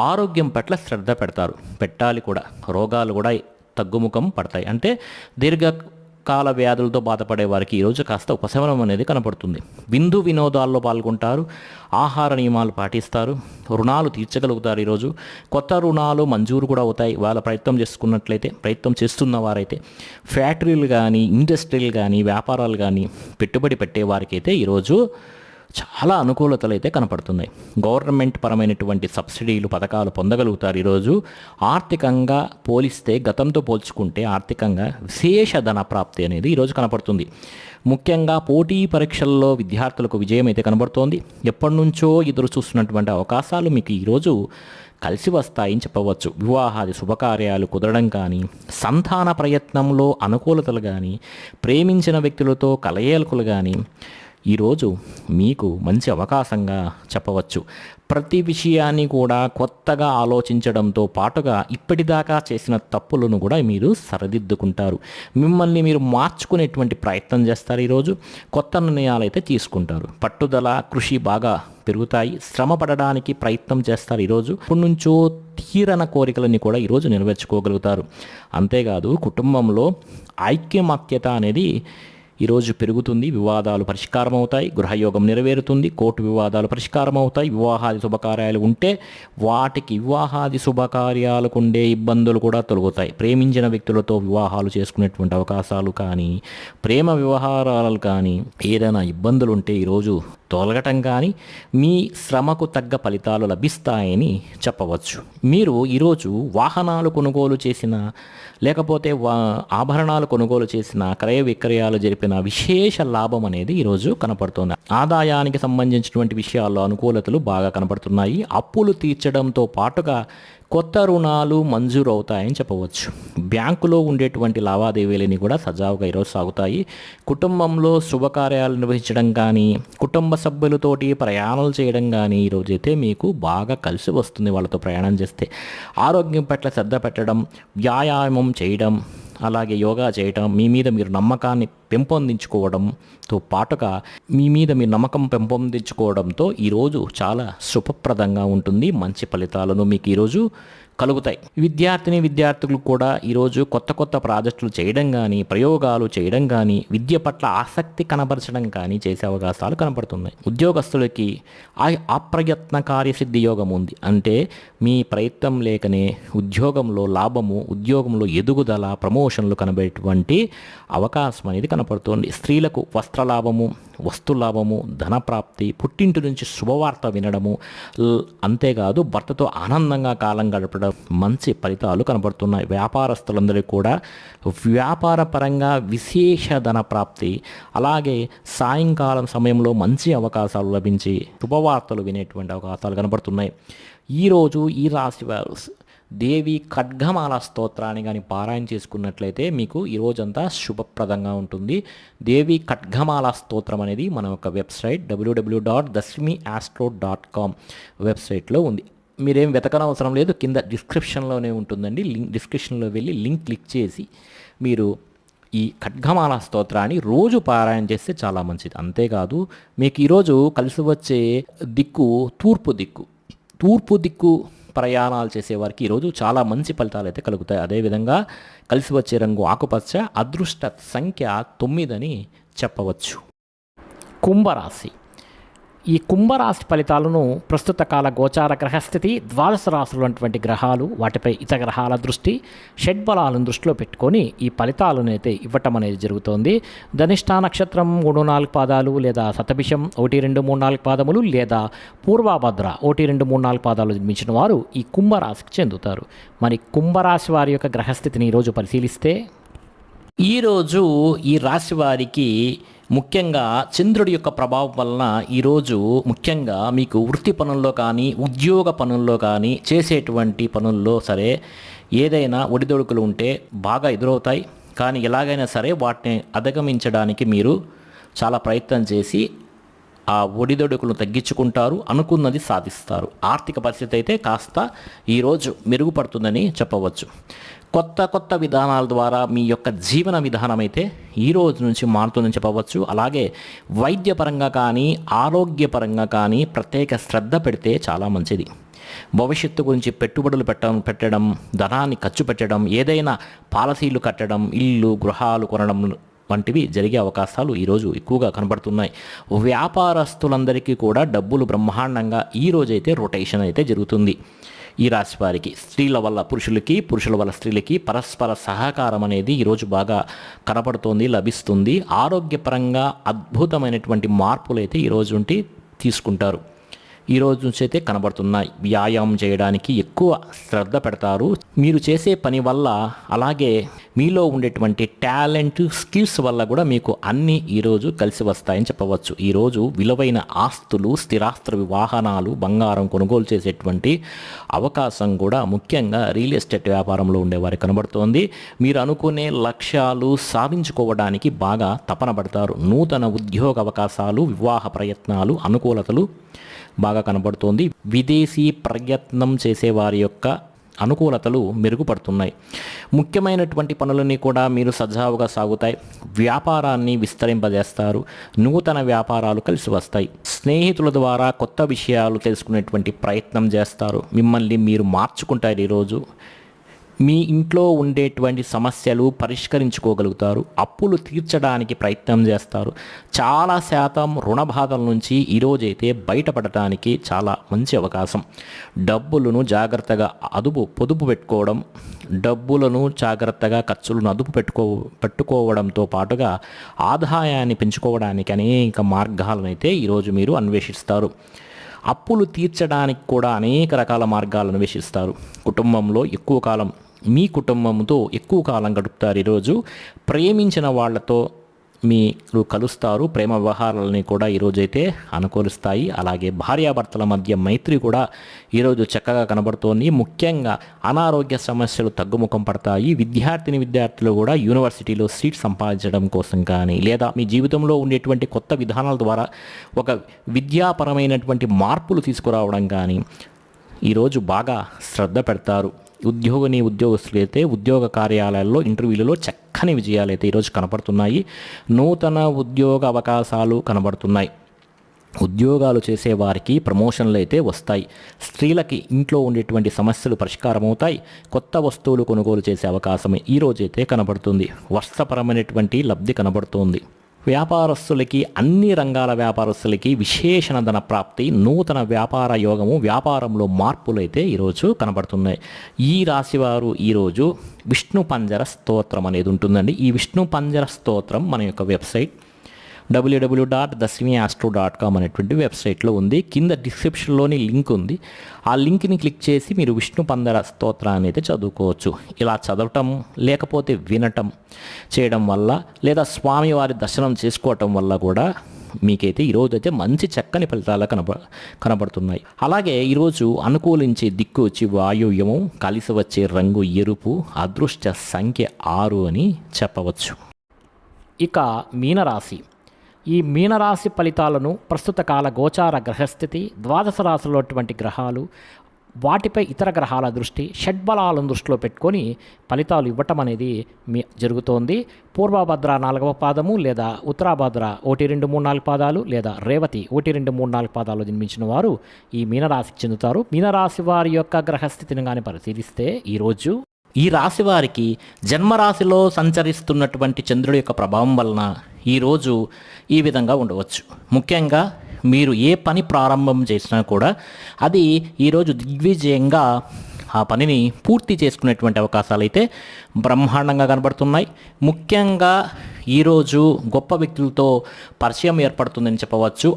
Speaker 1: ఆరోగ్యం పట్ల శ్రద్ధ పెట్టాలి కూడా. రోగాలు కూడా తగ్గుముఖం పడతాయి. అంటే దీర్ఘకాల వ్యాధులతో బాధపడే వారికి ఈరోజు కాస్త ఉపశమనం అనేది కనపడుతుంది. విందు వినోదాల్లో పాల్గొంటారు, ఆహార నియమాలు పాటిస్తారు, రుణాలు తీర్చగలుగుతారు. ఈరోజు కొత్త రుణాలు మంజూరు కూడా అవుతాయి. వాళ్ళ ప్రయత్నం చేస్తున్న వారైతే ఫ్యాక్టరీలు కానీ, ఇండస్ట్రీలు కానీ, వ్యాపారాలు కానీ పెట్టుబడి పెట్టే వారికైతే ఈరోజు చాలా అనుకూలతలు అయితే కనపడుతున్నాయి. గవర్నమెంట్ పరమైనటువంటి సబ్సిడీలు, పథకాలు పొందగలుగుతారు. ఈరోజు ఆర్థికంగా పోలిస్తే, గతంతో పోల్చుకుంటే ఆర్థికంగా విశేష ధన ప్రాప్తి అనేది ఈరోజు కనపడుతుంది. ముఖ్యంగా పోటీ పరీక్షల్లో విద్యార్థులకు విజయం అయితే కనబడుతోంది. ఎప్పటి నుంచో ఎదురు చూస్తున్నటువంటి అవకాశాలు మీకు ఈరోజు కలిసి వస్తాయని చెప్పవచ్చు. వివాహాది శుభకార్యాలు కుదరడం కానీ, సంతాన ప్రయత్నంలో అనుకూలతలు కానీ, ప్రేమించిన వ్యక్తులతో కలయికలు కానీ ఈరోజు మీకు మంచి అవకాశంగా చెప్పవచ్చు. ప్రతి విషయాన్ని కూడా కొత్తగా ఆలోచించడంతో పాటుగా ఇప్పటిదాకా చేసిన తప్పులను కూడా మీరు సరిదిద్దుకుంటారు. మిమ్మల్ని మీరు మార్చుకునేటువంటి ప్రయత్నం చేస్తారు. ఈరోజు కొత్త నిర్ణయాలు అయితే తీసుకుంటారు. పట్టుదల, కృషి బాగా పెరుగుతాయి. శ్రమ పడడానికి ప్రయత్నం చేస్తారు. ఈరోజు ఇప్పటి నుంచో తీరన కోరికలని కూడా ఈరోజు నెరవేర్చుకోగలుగుతారు. అంతేకాదు కుటుంబంలో ఐక్యమత్యత అనేది ఈరోజు పెరుగుతుంది. వివాదాలు పరిష్కారం అవుతాయి. గృహయోగం నెరవేరుతుంది. కోర్టు వివాదాలు పరిష్కారం అవుతాయి. వివాహాది శుభకార్యాలు ఉంటే వాటికి వివాహాది శుభకార్యాలకు ఉండే ఇబ్బందులు కూడా తొలగుతాయి. ప్రేమించిన వ్యక్తులతో వివాహాలు చేసుకునేటువంటి అవకాశాలు కానీ, ప్రేమ వ్యవహారాలు కానీ, ఏదైనా ఇబ్బందులు ఉంటే ఈరోజు తొలగటం కానీ, మీ శ్రమకు తగ్గ ఫలితాలు లభిస్తాయని చెప్పవచ్చు. మీరు ఈరోజు వాహనాలు కొనుగోలు చేసిన, లేకపోతే ఆభరణాలు కొనుగోలు చేసిన, క్రయ విక్రయాలు జరిపిన విశేష లాభం అనేది ఈరోజు కనపడుతుంది. ఆదాయానికి సంబంధించినటువంటి విషయాల్లో అనుకూలతలు బాగా కనపడుతున్నాయి. అప్పులు తీర్చడంతో పాటుగా కొత్త రుణాలు మంజూరు అవుతాయని చెప్పవచ్చు. బ్యాంకులో ఉండేటువంటి లావాదేవీలని కూడా సజావుగా ఈరోజు సాగుతాయి. కుటుంబంలో శుభకార్యాలు నిర్వహించడం కానీ, కుటుంబ సభ్యులతోటి ప్రయాణాలు చేయడం కానీ ఈరోజైతే మీకు బాగా కలిసి వస్తుంది. వాళ్ళతో ప్రయాణం చేస్తే ఆరోగ్యం పట్ల శ్రద్ధ పెట్టడం, వ్యాయామం చేయడం, అలాగే యోగా చేయటం, మీ మీద మీరు నమ్మకాన్ని పెంపొందించుకోవడంతో పాటుగా మీ మీద మీరు నమ్మకం పెంపొందించుకోవడంతో ఈరోజు చాలా శుభప్రదంగా ఉంటుంది. మంచి ఫలితాలను మీకు ఈరోజు కలుగుతాయి. విద్యార్థులు కూడా ఈరోజు కొత్త ప్రాజెక్టులు చేయడం కానీ, ప్రయోగాలు చేయడం కానీ, విద్య పట్ల ఆసక్తి కనబరచడం కానీ చేసే అవకాశాలు కనపడుతున్నాయి. ఉద్యోగస్తులకి అప్రయత్న కార్యసిద్ధి యోగం ఉంది. అంటే మీ ప్రయత్నం లేకనే ఉద్యోగంలో లాభము, ఉద్యోగంలో ఎదుగుదల, ప్రమోషన్లు కనబడేటువంటి అవకాశం అనేది కనపడుతుంది. స్త్రీలకు వస్త్రలాభము, వస్తులాభము, ధనప్రాప్తి, పుట్టింటి నుంచి శుభవార్త వినడము, అంతేకాదు భర్తతో ఆనందంగా కాలం గడపడం, మంచి ఫలితాలు కనబడుతున్నాయి. వ్యాపారస్తులందరికీ కూడా వ్యాపార పరంగా విశేష ధన ప్రాప్తి, అలాగే సాయంకాలం సమయంలో మంచి అవకాశాలు లభించి శుభవార్తలు వినేటువంటి అవకాశాలు కనబడుతున్నాయి. ఈరోజు ఈ రాశి వారు దేవి ఖడ్గమాల స్తోత్రాన్ని కానీ పారాయణ చేసుకున్నట్లయితే మీకు ఈ రోజంతా శుభప్రదంగా ఉంటుంది. దేవి ఖడ్గమాల స్తోత్రం అనేది మన యొక్క వెబ్సైట్ www.dasmiastro.com వెబ్సైట్లో ఉంది. మీరేం వెతకనవసరం లేదు, కింద డిస్క్రిప్షన్లోనే ఉంటుందండి. డిస్క్రిప్షన్లో వెళ్ళి లింక్ క్లిక్ చేసి మీరు ఈ ఖడ్గమాల స్తోత్రాన్ని రోజు పారాయణ చేస్తే చాలా మంచిది. అంతేకాదు మీకు ఈరోజు కలిసి వచ్చే దిక్కు తూర్పు దిక్కు ప్రయాణాలు చేసేవారికి ఈరోజు చాలా మంచి ఫలితాలు అయితే కలుగుతాయి. అదేవిధంగా కలిసి వచ్చే రంగు ఆకుపచ్చ, అదృష్ట సంఖ్య 9 అని చెప్పవచ్చు. కుంభరాశి. ఈ కుంభరాశి ఫలితాలను ప్రస్తుత కాల గోచార గ్రహస్థితి, ద్వాదశ రాశులు అటువంటి గ్రహాలు, వాటిపై ఇతర గ్రహాల దృష్టి, షడ్బలాలను దృష్టిలో పెట్టుకొని ఈ ఫలితాలను అయితే ఇవ్వటం అనేది జరుగుతోంది. ధనిష్ఠా నక్షత్రం 3-4 పాదాలు లేదా శతభిషం 1-2-3-4 పాదములు లేదా పూర్వభద్ర 1-2-3-4 పాదాలు జన్మించిన వారు ఈ కుంభరాశికి చెందుతారు. మరి కుంభరాశి వారి యొక్క గ్రహస్థితిని ఈరోజు పరిశీలిస్తే ఈరోజు ఈ రాశి వారికి ముఖ్యంగా చంద్రుడి యొక్క ప్రభావం వలన ఈరోజు ముఖ్యంగా మీకు వృత్తి పనుల్లో కానీ ఉద్యోగ పనుల్లో కానీ చేసేటువంటి పనుల్లో సరే ఏదైనా ఒడిదొడుకులు ఉంటే బాగా ఎదురవుతాయి. కానీ ఎలాగైనా సరే వాటిని అధిగమించడానికి మీరు చాలా ప్రయత్నం చేసి ఆ ఒడిదొడుకులను తగ్గించుకుంటారు, అనుకున్నది సాధిస్తారు. ఆర్థిక పరిస్థితి అయితే కాస్త ఈరోజు మెరుగుపడుతుందని చెప్పవచ్చు. కొత్త విధానాల ద్వారా మీ యొక్క జీవన విధానం అయితే ఈ రోజు నుంచి మారుతుందని చెప్పవచ్చు. అలాగే వైద్యపరంగా కానీ ఆరోగ్యపరంగా కానీ ప్రత్యేక శ్రద్ధ పెడితే చాలా మంచిది. భవిష్యత్తు గురించి పెట్టుబడులు పెట్టడం, ధనాన్ని ఖర్చు పెట్టడం, ఏదైనా పాలసీలు కట్టడం, ఇల్లు గృహాలు కొనడం వంటివి జరిగే అవకాశాలు ఈరోజు ఎక్కువగా కనబడుతున్నాయి. వ్యాపారస్తులందరికీ కూడా డబ్బులు బ్రహ్మాండంగా ఈరోజైతే రొటేషన్ అయితే జరుగుతుంది. ఈ రాశి వారికి స్త్రీల వల్ల పురుషులకి, పురుషుల వల్ల స్త్రీలకి పరస్పర సహకారం అనేది ఈరోజు బాగా కనపడుతోంది, లభిస్తుంది. ఆరోగ్యపరంగా అద్భుతమైనటువంటి మార్పులు అయితే ఈరోజు నుండి తీసుకుంటారు. ఈ రోజు నుంచి అయితే కనబడుతున్నాయి. వ్యాయామం చేయడానికి ఎక్కువ శ్రద్ధ పెడతారు. మీరు చేసే పని వల్ల, అలాగే మీలో ఉండేటువంటి టాలెంట్, స్కిల్స్ వల్ల కూడా మీకు అన్నీ ఈరోజు కలిసి వస్తాయని చెప్పవచ్చు. ఈరోజు విలువైన ఆస్తులు, స్థిరాస్తులు, వాహనాలు, బంగారం కొనుగోలు చేసేటువంటి అవకాశం కూడా ముఖ్యంగా రియల్ ఎస్టేట్ వ్యాపారంలో ఉండేవారికి కనబడుతోంది. మీరు అనుకునే లక్ష్యాలు సాధించుకోవడానికి బాగా తపన పడతారు. నూతన ఉద్యోగ అవకాశాలు, వివాహ ప్రయత్నాలు, అనుకూలతలు బాగా కనబడుతోంది. విదేశీ ప్రయత్నం చేసేవారి యొక్క అనుకూలతలు మెరుగుపడుతున్నాయి. ముఖ్యమైనటువంటి పనులన్నీ కూడా మీరు సజావుగా సాగుతాయి. వ్యాపారాన్ని విస్తరింపజేస్తారు. నూతన వ్యాపారాలు కలిసి వస్తాయి. స్నేహితుల ద్వారా కొత్త విషయాలు తెలుసుకునేటువంటి ప్రయత్నం చేస్తారు. మిమ్మల్ని మీరు మార్చుకుంటారు. ఈరోజు మీ ఇంట్లో ఉండేటువంటి సమస్యలు పరిష్కరించుకోగలుగుతారు. అప్పులు తీర్చడానికి ప్రయత్నం చేస్తారు. చాలా శాతం రుణ బాధల నుంచి ఈరోజైతే బయటపడటానికి చాలా మంచి అవకాశం. డబ్బులను జాగ్రత్తగా పొదుపు పెట్టుకోవడం, డబ్బులను జాగ్రత్తగా ఖర్చులను పెట్టుకోవడంతో పాటుగా ఆదాయాన్ని పెంచుకోవడానికి అనేక మార్గాలను అయితే ఈరోజు మీరు అన్వేషిస్తారు. అప్పులు తీర్చడానికి కూడా అనేక రకాల మార్గాలను అన్వేషిస్తారు. కుటుంబంలో ఎక్కువ కాలం, మీ కుటుంబంతో ఎక్కువ కాలం గడుపుతారు. ఈరోజు ప్రేమించిన వాళ్ళతో మీరు కలుస్తారు. ప్రేమ వ్యవహారాలని కూడా ఈరోజైతే అనుకూలిస్తాయి. అలాగే భార్యాభర్తల మధ్య మైత్రి కూడా ఈరోజు చక్కగా కనబడుతోంది. ముఖ్యంగా అనారోగ్య సమస్యలు తగ్గుముఖం పడతాయి. విద్యార్థులు కూడా యూనివర్సిటీలో సీట్ సంపాదించడం కోసం కానీ, లేదా మీ జీవితంలో ఉండేటువంటి కొత్త విధానాల ద్వారా ఒక విద్యాపరమైనటువంటి మార్పులు తీసుకురావడం కానీ ఈరోజు బాగా శ్రద్ధ పెడతారు. ఉద్యోగస్తులు అయితే ఉద్యోగ కార్యాలయాల్లో ఇంటర్వ్యూలలో చక్కని విజయాలు అయితే ఈరోజు కనపడుతున్నాయి. నూతన ఉద్యోగ అవకాశాలు కనబడుతున్నాయి. ఉద్యోగాలు చేసేవారికి ప్రమోషన్లు అయితే వస్తాయి. స్త్రీలకి ఇంట్లో ఉండేటువంటి సమస్యలు పరిష్కారం అవుతాయి. కొత్త వస్తువులు కొనుగోలు చేసే అవకాశం ఈరోజైతే కనబడుతుంది. వస్త్రపరమైనటువంటి లబ్ధి కనబడుతోంది. వ్యాపారస్తులకి, అన్ని రంగాల వ్యాపారస్తులకి విశేషణ ధన ప్రాప్తి, నూతన వ్యాపార యోగము, వ్యాపారంలో మార్పులు అయితే ఈరోజు కనబడుతున్నాయి. ఈ రాశివారు ఈరోజు విష్ణు పంజర స్తోత్రం అనేది ఉంటుందండి. ఈ విష్ణు పంజర స్తోత్రం మన యొక్క వెబ్సైట్ www.dasmiastro.com అనేటువంటి వెబ్సైట్లో ఉంది. కింద డిస్క్రిప్షన్లోని లింక్ ఉంది. ఆ లింక్ని క్లిక్ చేసి మీరు విష్ణు పంజర స్తోత్రాన్ని అయితే చదువుకోవచ్చు. ఇలా చదవటం, లేకపోతే వినటం చేయడం వల్ల, లేదా స్వామివారి దర్శనం చేసుకోవటం వల్ల కూడా మీకైతే ఈరోజు అయితే మంచి చక్కని ఫలితాలు కనబడుతున్నాయి. అలాగే ఈరోజు అనుకూలించే దిక్కు వచ్చి వాయువ్యము, కలిసి వచ్చే రంగు ఎరుపు, అదృష్ట సంఖ్య 6 అని చెప్పవచ్చు. ఇక మీనరాశి. ఈ మీనరాశి ఫలితాలను ప్రస్తుత కాల గోచార గ్రహస్థితి, ద్వాదశ రాశులటువంటి గ్రహాలు, వాటిపై ఇతర గ్రహాల దృష్టి, షడ్బలాలను దృష్టిలో పెట్టుకొని ఫలితాలు ఇవ్వటం అనేది జరుగుతోంది. పూర్వభద్ర 4వ పాదము లేదా ఉత్తరాభద్ర 1, 2, 3, 4 పాదాలు లేదా రేవతి 1, 2, 3, 4 పాదాలు జన్మించిన వారు ఈ మీనరాశికి చెందుతారు. మీనరాశి వారి యొక్క గ్రహస్థితిని కానీ పరిశీలిస్తే ఈరోజు ఈ రాశి వారికి జన్మరాశిలో సంచరిస్తున్నటువంటి చంద్రుడి యొక్క ప్రభావం వలన ఈరోజు ఈ విధంగా ఉండవచ్చు. ముఖ్యంగా మీరు ఏ పని ప్రారంభం చేసినా కూడా అది ఈరోజు దిగ్విజయంగా ఆ పనిని పూర్తి చేసుకునేటువంటి అవకాశాలు అయితే బ్రహ్మాండంగా కనబడుతున్నాయి. ముఖ్యంగా ఈరోజు గొప్ప వ్యక్తులతో పరిచయం ఏర్పడుతుందని చెప్పవచ్చు.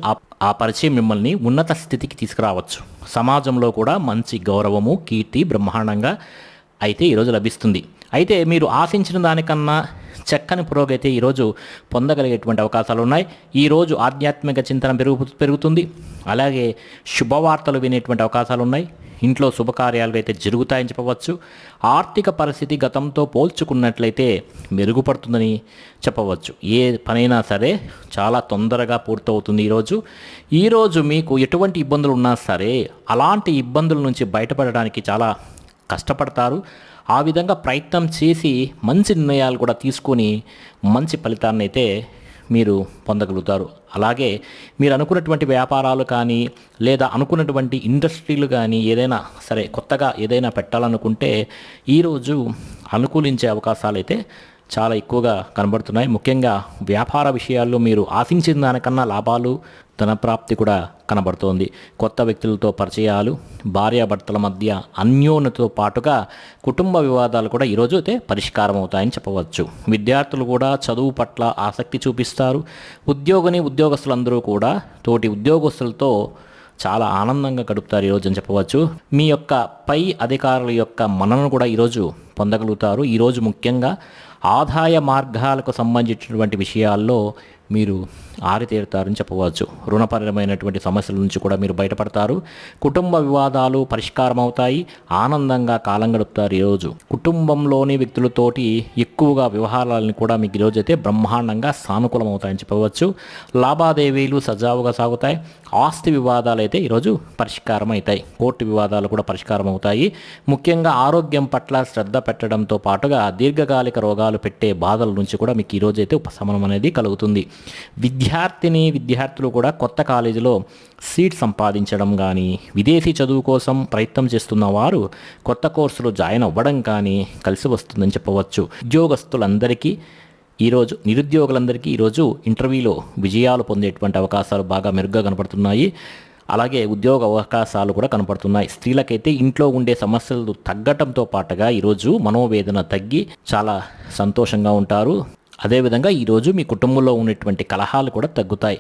Speaker 1: ఆ పరిచయం మిమ్మల్ని ఉన్నత స్థితికి తీసుకురావచ్చు. సమాజంలో కూడా మంచి గౌరవము, కీర్తి బ్రహ్మాండంగా అయితే ఈరోజు లభిస్తుంది. అయితే మీరు ఆశించిన దానికన్నా చక్కని పురోగతి ఈరోజు పొందగలిగేటువంటి అవకాశాలు ఉన్నాయి. ఈరోజు ఆధ్యాత్మిక చింతన పెరుగుతుంది. అలాగే శుభవార్తలు వినేటువంటి అవకాశాలు ఉన్నాయి. ఇంట్లో శుభకార్యాలు అయితే జరుగుతాయని చెప్పవచ్చు. ఆర్థిక పరిస్థితి గతంతో పోల్చుకున్నట్లయితే మెరుగుపడుతుందని చెప్పవచ్చు. ఏ పనైనా సరే చాలా తొందరగా పూర్తవుతుంది. ఈరోజు మీకు ఎటువంటి ఇబ్బందులు ఉన్నా సరే అలాంటి ఇబ్బందుల నుంచి బయటపడడానికి చాలా కష్టపడతారు. ఆ విధంగా ప్రయత్నం చేసి మంచి నిర్ణయాలు కూడా తీసుకొని మంచి ఫలితాన్ని అయితే మీరు పొందగలుగుతారు. అలాగే మీరు అనుకున్నటువంటి వ్యాపారాలు కానీ లేదా అనుకున్నటువంటి ఇండస్ట్రీలు కానీ ఏదైనా సరే కొత్తగా ఏదైనా పెట్టాలనుకుంటే ఈరోజు అనుకూలించే అవకాశాలు అయితే చాలా ఎక్కువగా కనబడుతున్నాయి. ముఖ్యంగా వ్యాపార విషయాల్లో మీరు ఆశించిన దానికన్నా లాభాలు, ధనప్రాప్తి కూడా కనబడుతోంది. కొత్త వ్యక్తులతో పరిచయాలు, భార్యాభర్తల మధ్య అన్యోన్యతతో పాటుగా కుటుంబ వివాదాలు కూడా ఈరోజు అయితే పరిష్కారం అవుతాయని చెప్పవచ్చు. విద్యార్థులు కూడా చదువు పట్ల ఆసక్తి చూపిస్తారు. ఉద్యోగస్తులందరూ కూడా తోటి ఉద్యోగస్తులతో చాలా ఆనందంగా గడుపుతారు ఈరోజు అని చెప్పవచ్చు. మీ యొక్క పై అధికారుల యొక్క మన్ననను కూడా ఈరోజు పొందగలుగుతారు. ఈరోజు ముఖ్యంగా ఆదాయ మార్గాలకు సంబంధించినటువంటి విషయాల్లో మీరు ఆరితేరుతారని చెప్పవచ్చు. రుణపరమైనటువంటి సమస్యల నుంచి కూడా మీరు బయటపడతారు. కుటుంబ వివాదాలు పరిష్కారం అవుతాయి. ఆనందంగా కాలం గడుపుతారు. ఈరోజు కుటుంబంలోని వ్యక్తులతోటి ఎక్కువగా వ్యవహారాలను కూడా మీకు ఈరోజు అయితే బ్రహ్మాండంగా సానుకూలం అవుతాయని చెప్పవచ్చు. లావాదేవీలు సజావుగా సాగుతాయి. ఆస్తి వివాదాలు అయితే ఈరోజు పరిష్కారం అవుతాయి. కోర్టు వివాదాలు కూడా పరిష్కారం అవుతాయి. ముఖ్యంగా ఆరోగ్యం పట్ల శ్రద్ధ పెట్టడంతో పాటుగా దీర్ఘకాలిక రోగాలు పెట్టే బాధల నుంచి కూడా మీకు ఈరోజు అయితే ఉపశమనం అనేది కలుగుతుంది. విద్యార్థులు కూడా కొత్త కాలేజీలో సీట్ సంపాదించడం కానీ, విదేశీ చదువు కోసం ప్రయత్నం చేస్తున్న వారు కొత్త కోర్సులో జాయిన్ అవ్వడం కానీ కలిసి వస్తుందని చెప్పవచ్చు. నిరుద్యోగులందరికీ ఈరోజు ఇంటర్వ్యూలో విజయాలు పొందేటువంటి అవకాశాలు బాగా మెరుగ్గా కనపడుతున్నాయి. అలాగే ఉద్యోగ అవకాశాలు కూడా కనపడుతున్నాయి. స్త్రీలకైతే ఇంట్లో ఉండే సమస్యలు తగ్గటంతో పాటుగా ఈరోజు మనోవేదన తగ్గి చాలా సంతోషంగా ఉంటారు. అదేవిధంగా ఈరోజు మీ కుటుంబంలో ఉన్నటువంటి కలహాలు కూడా తగ్గుతాయి.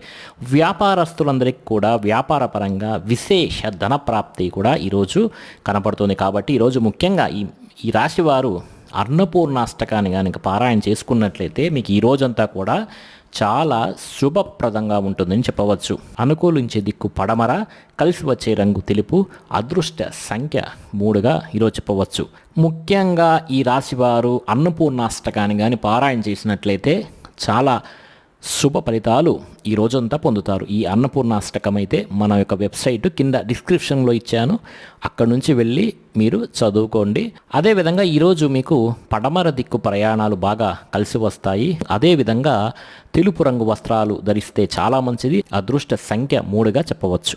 Speaker 1: వ్యాపారస్తులందరికీ కూడా వ్యాపార పరంగా విశేష ధన ప్రాప్తి కూడా ఈరోజు కనపడుతుంది. కాబట్టి ఈరోజు ముఖ్యంగా ఈ రాశి వారు అన్నపూర్ణాష్టకాన్ని కనుక పారాయణ చేసుకున్నట్లయితే మీకు ఈ రోజంతా కూడా చాలా శుభప్రదంగా ఉంటుందని చెప్పవచ్చు. అనుకూలించే దిక్కు పడమర, కలిసి వచ్చే రంగు తెలుపు, అదృష్ట సంఖ్య 3గా ఈరోజు చెప్పవచ్చు. ముఖ్యంగా ఈ రాశివారు అన్నపూర్ణాష్టకాన్ని కానీ పారాయణ చేసినట్లయితే చాలా శుభ ఫలితాలు ఈ రోజంతా పొందుతారు. ఈ అన్నపూర్ణాష్టకం అయితే మన యొక్క వెబ్సైట్ కింద డిస్క్రిప్షన్లో ఇచ్చాను, అక్కడ నుంచి వెళ్ళి మీరు చదువుకోండి. అదేవిధంగా ఈరోజు మీకు పడమర దిక్కు ప్రయాణాలు బాగా కలిసి వస్తాయి. అదేవిధంగా తెలుపు రంగు వస్త్రాలు ధరిస్తే చాలా మంచిది. అదృష్ట సంఖ్య 3గా చెప్పవచ్చు.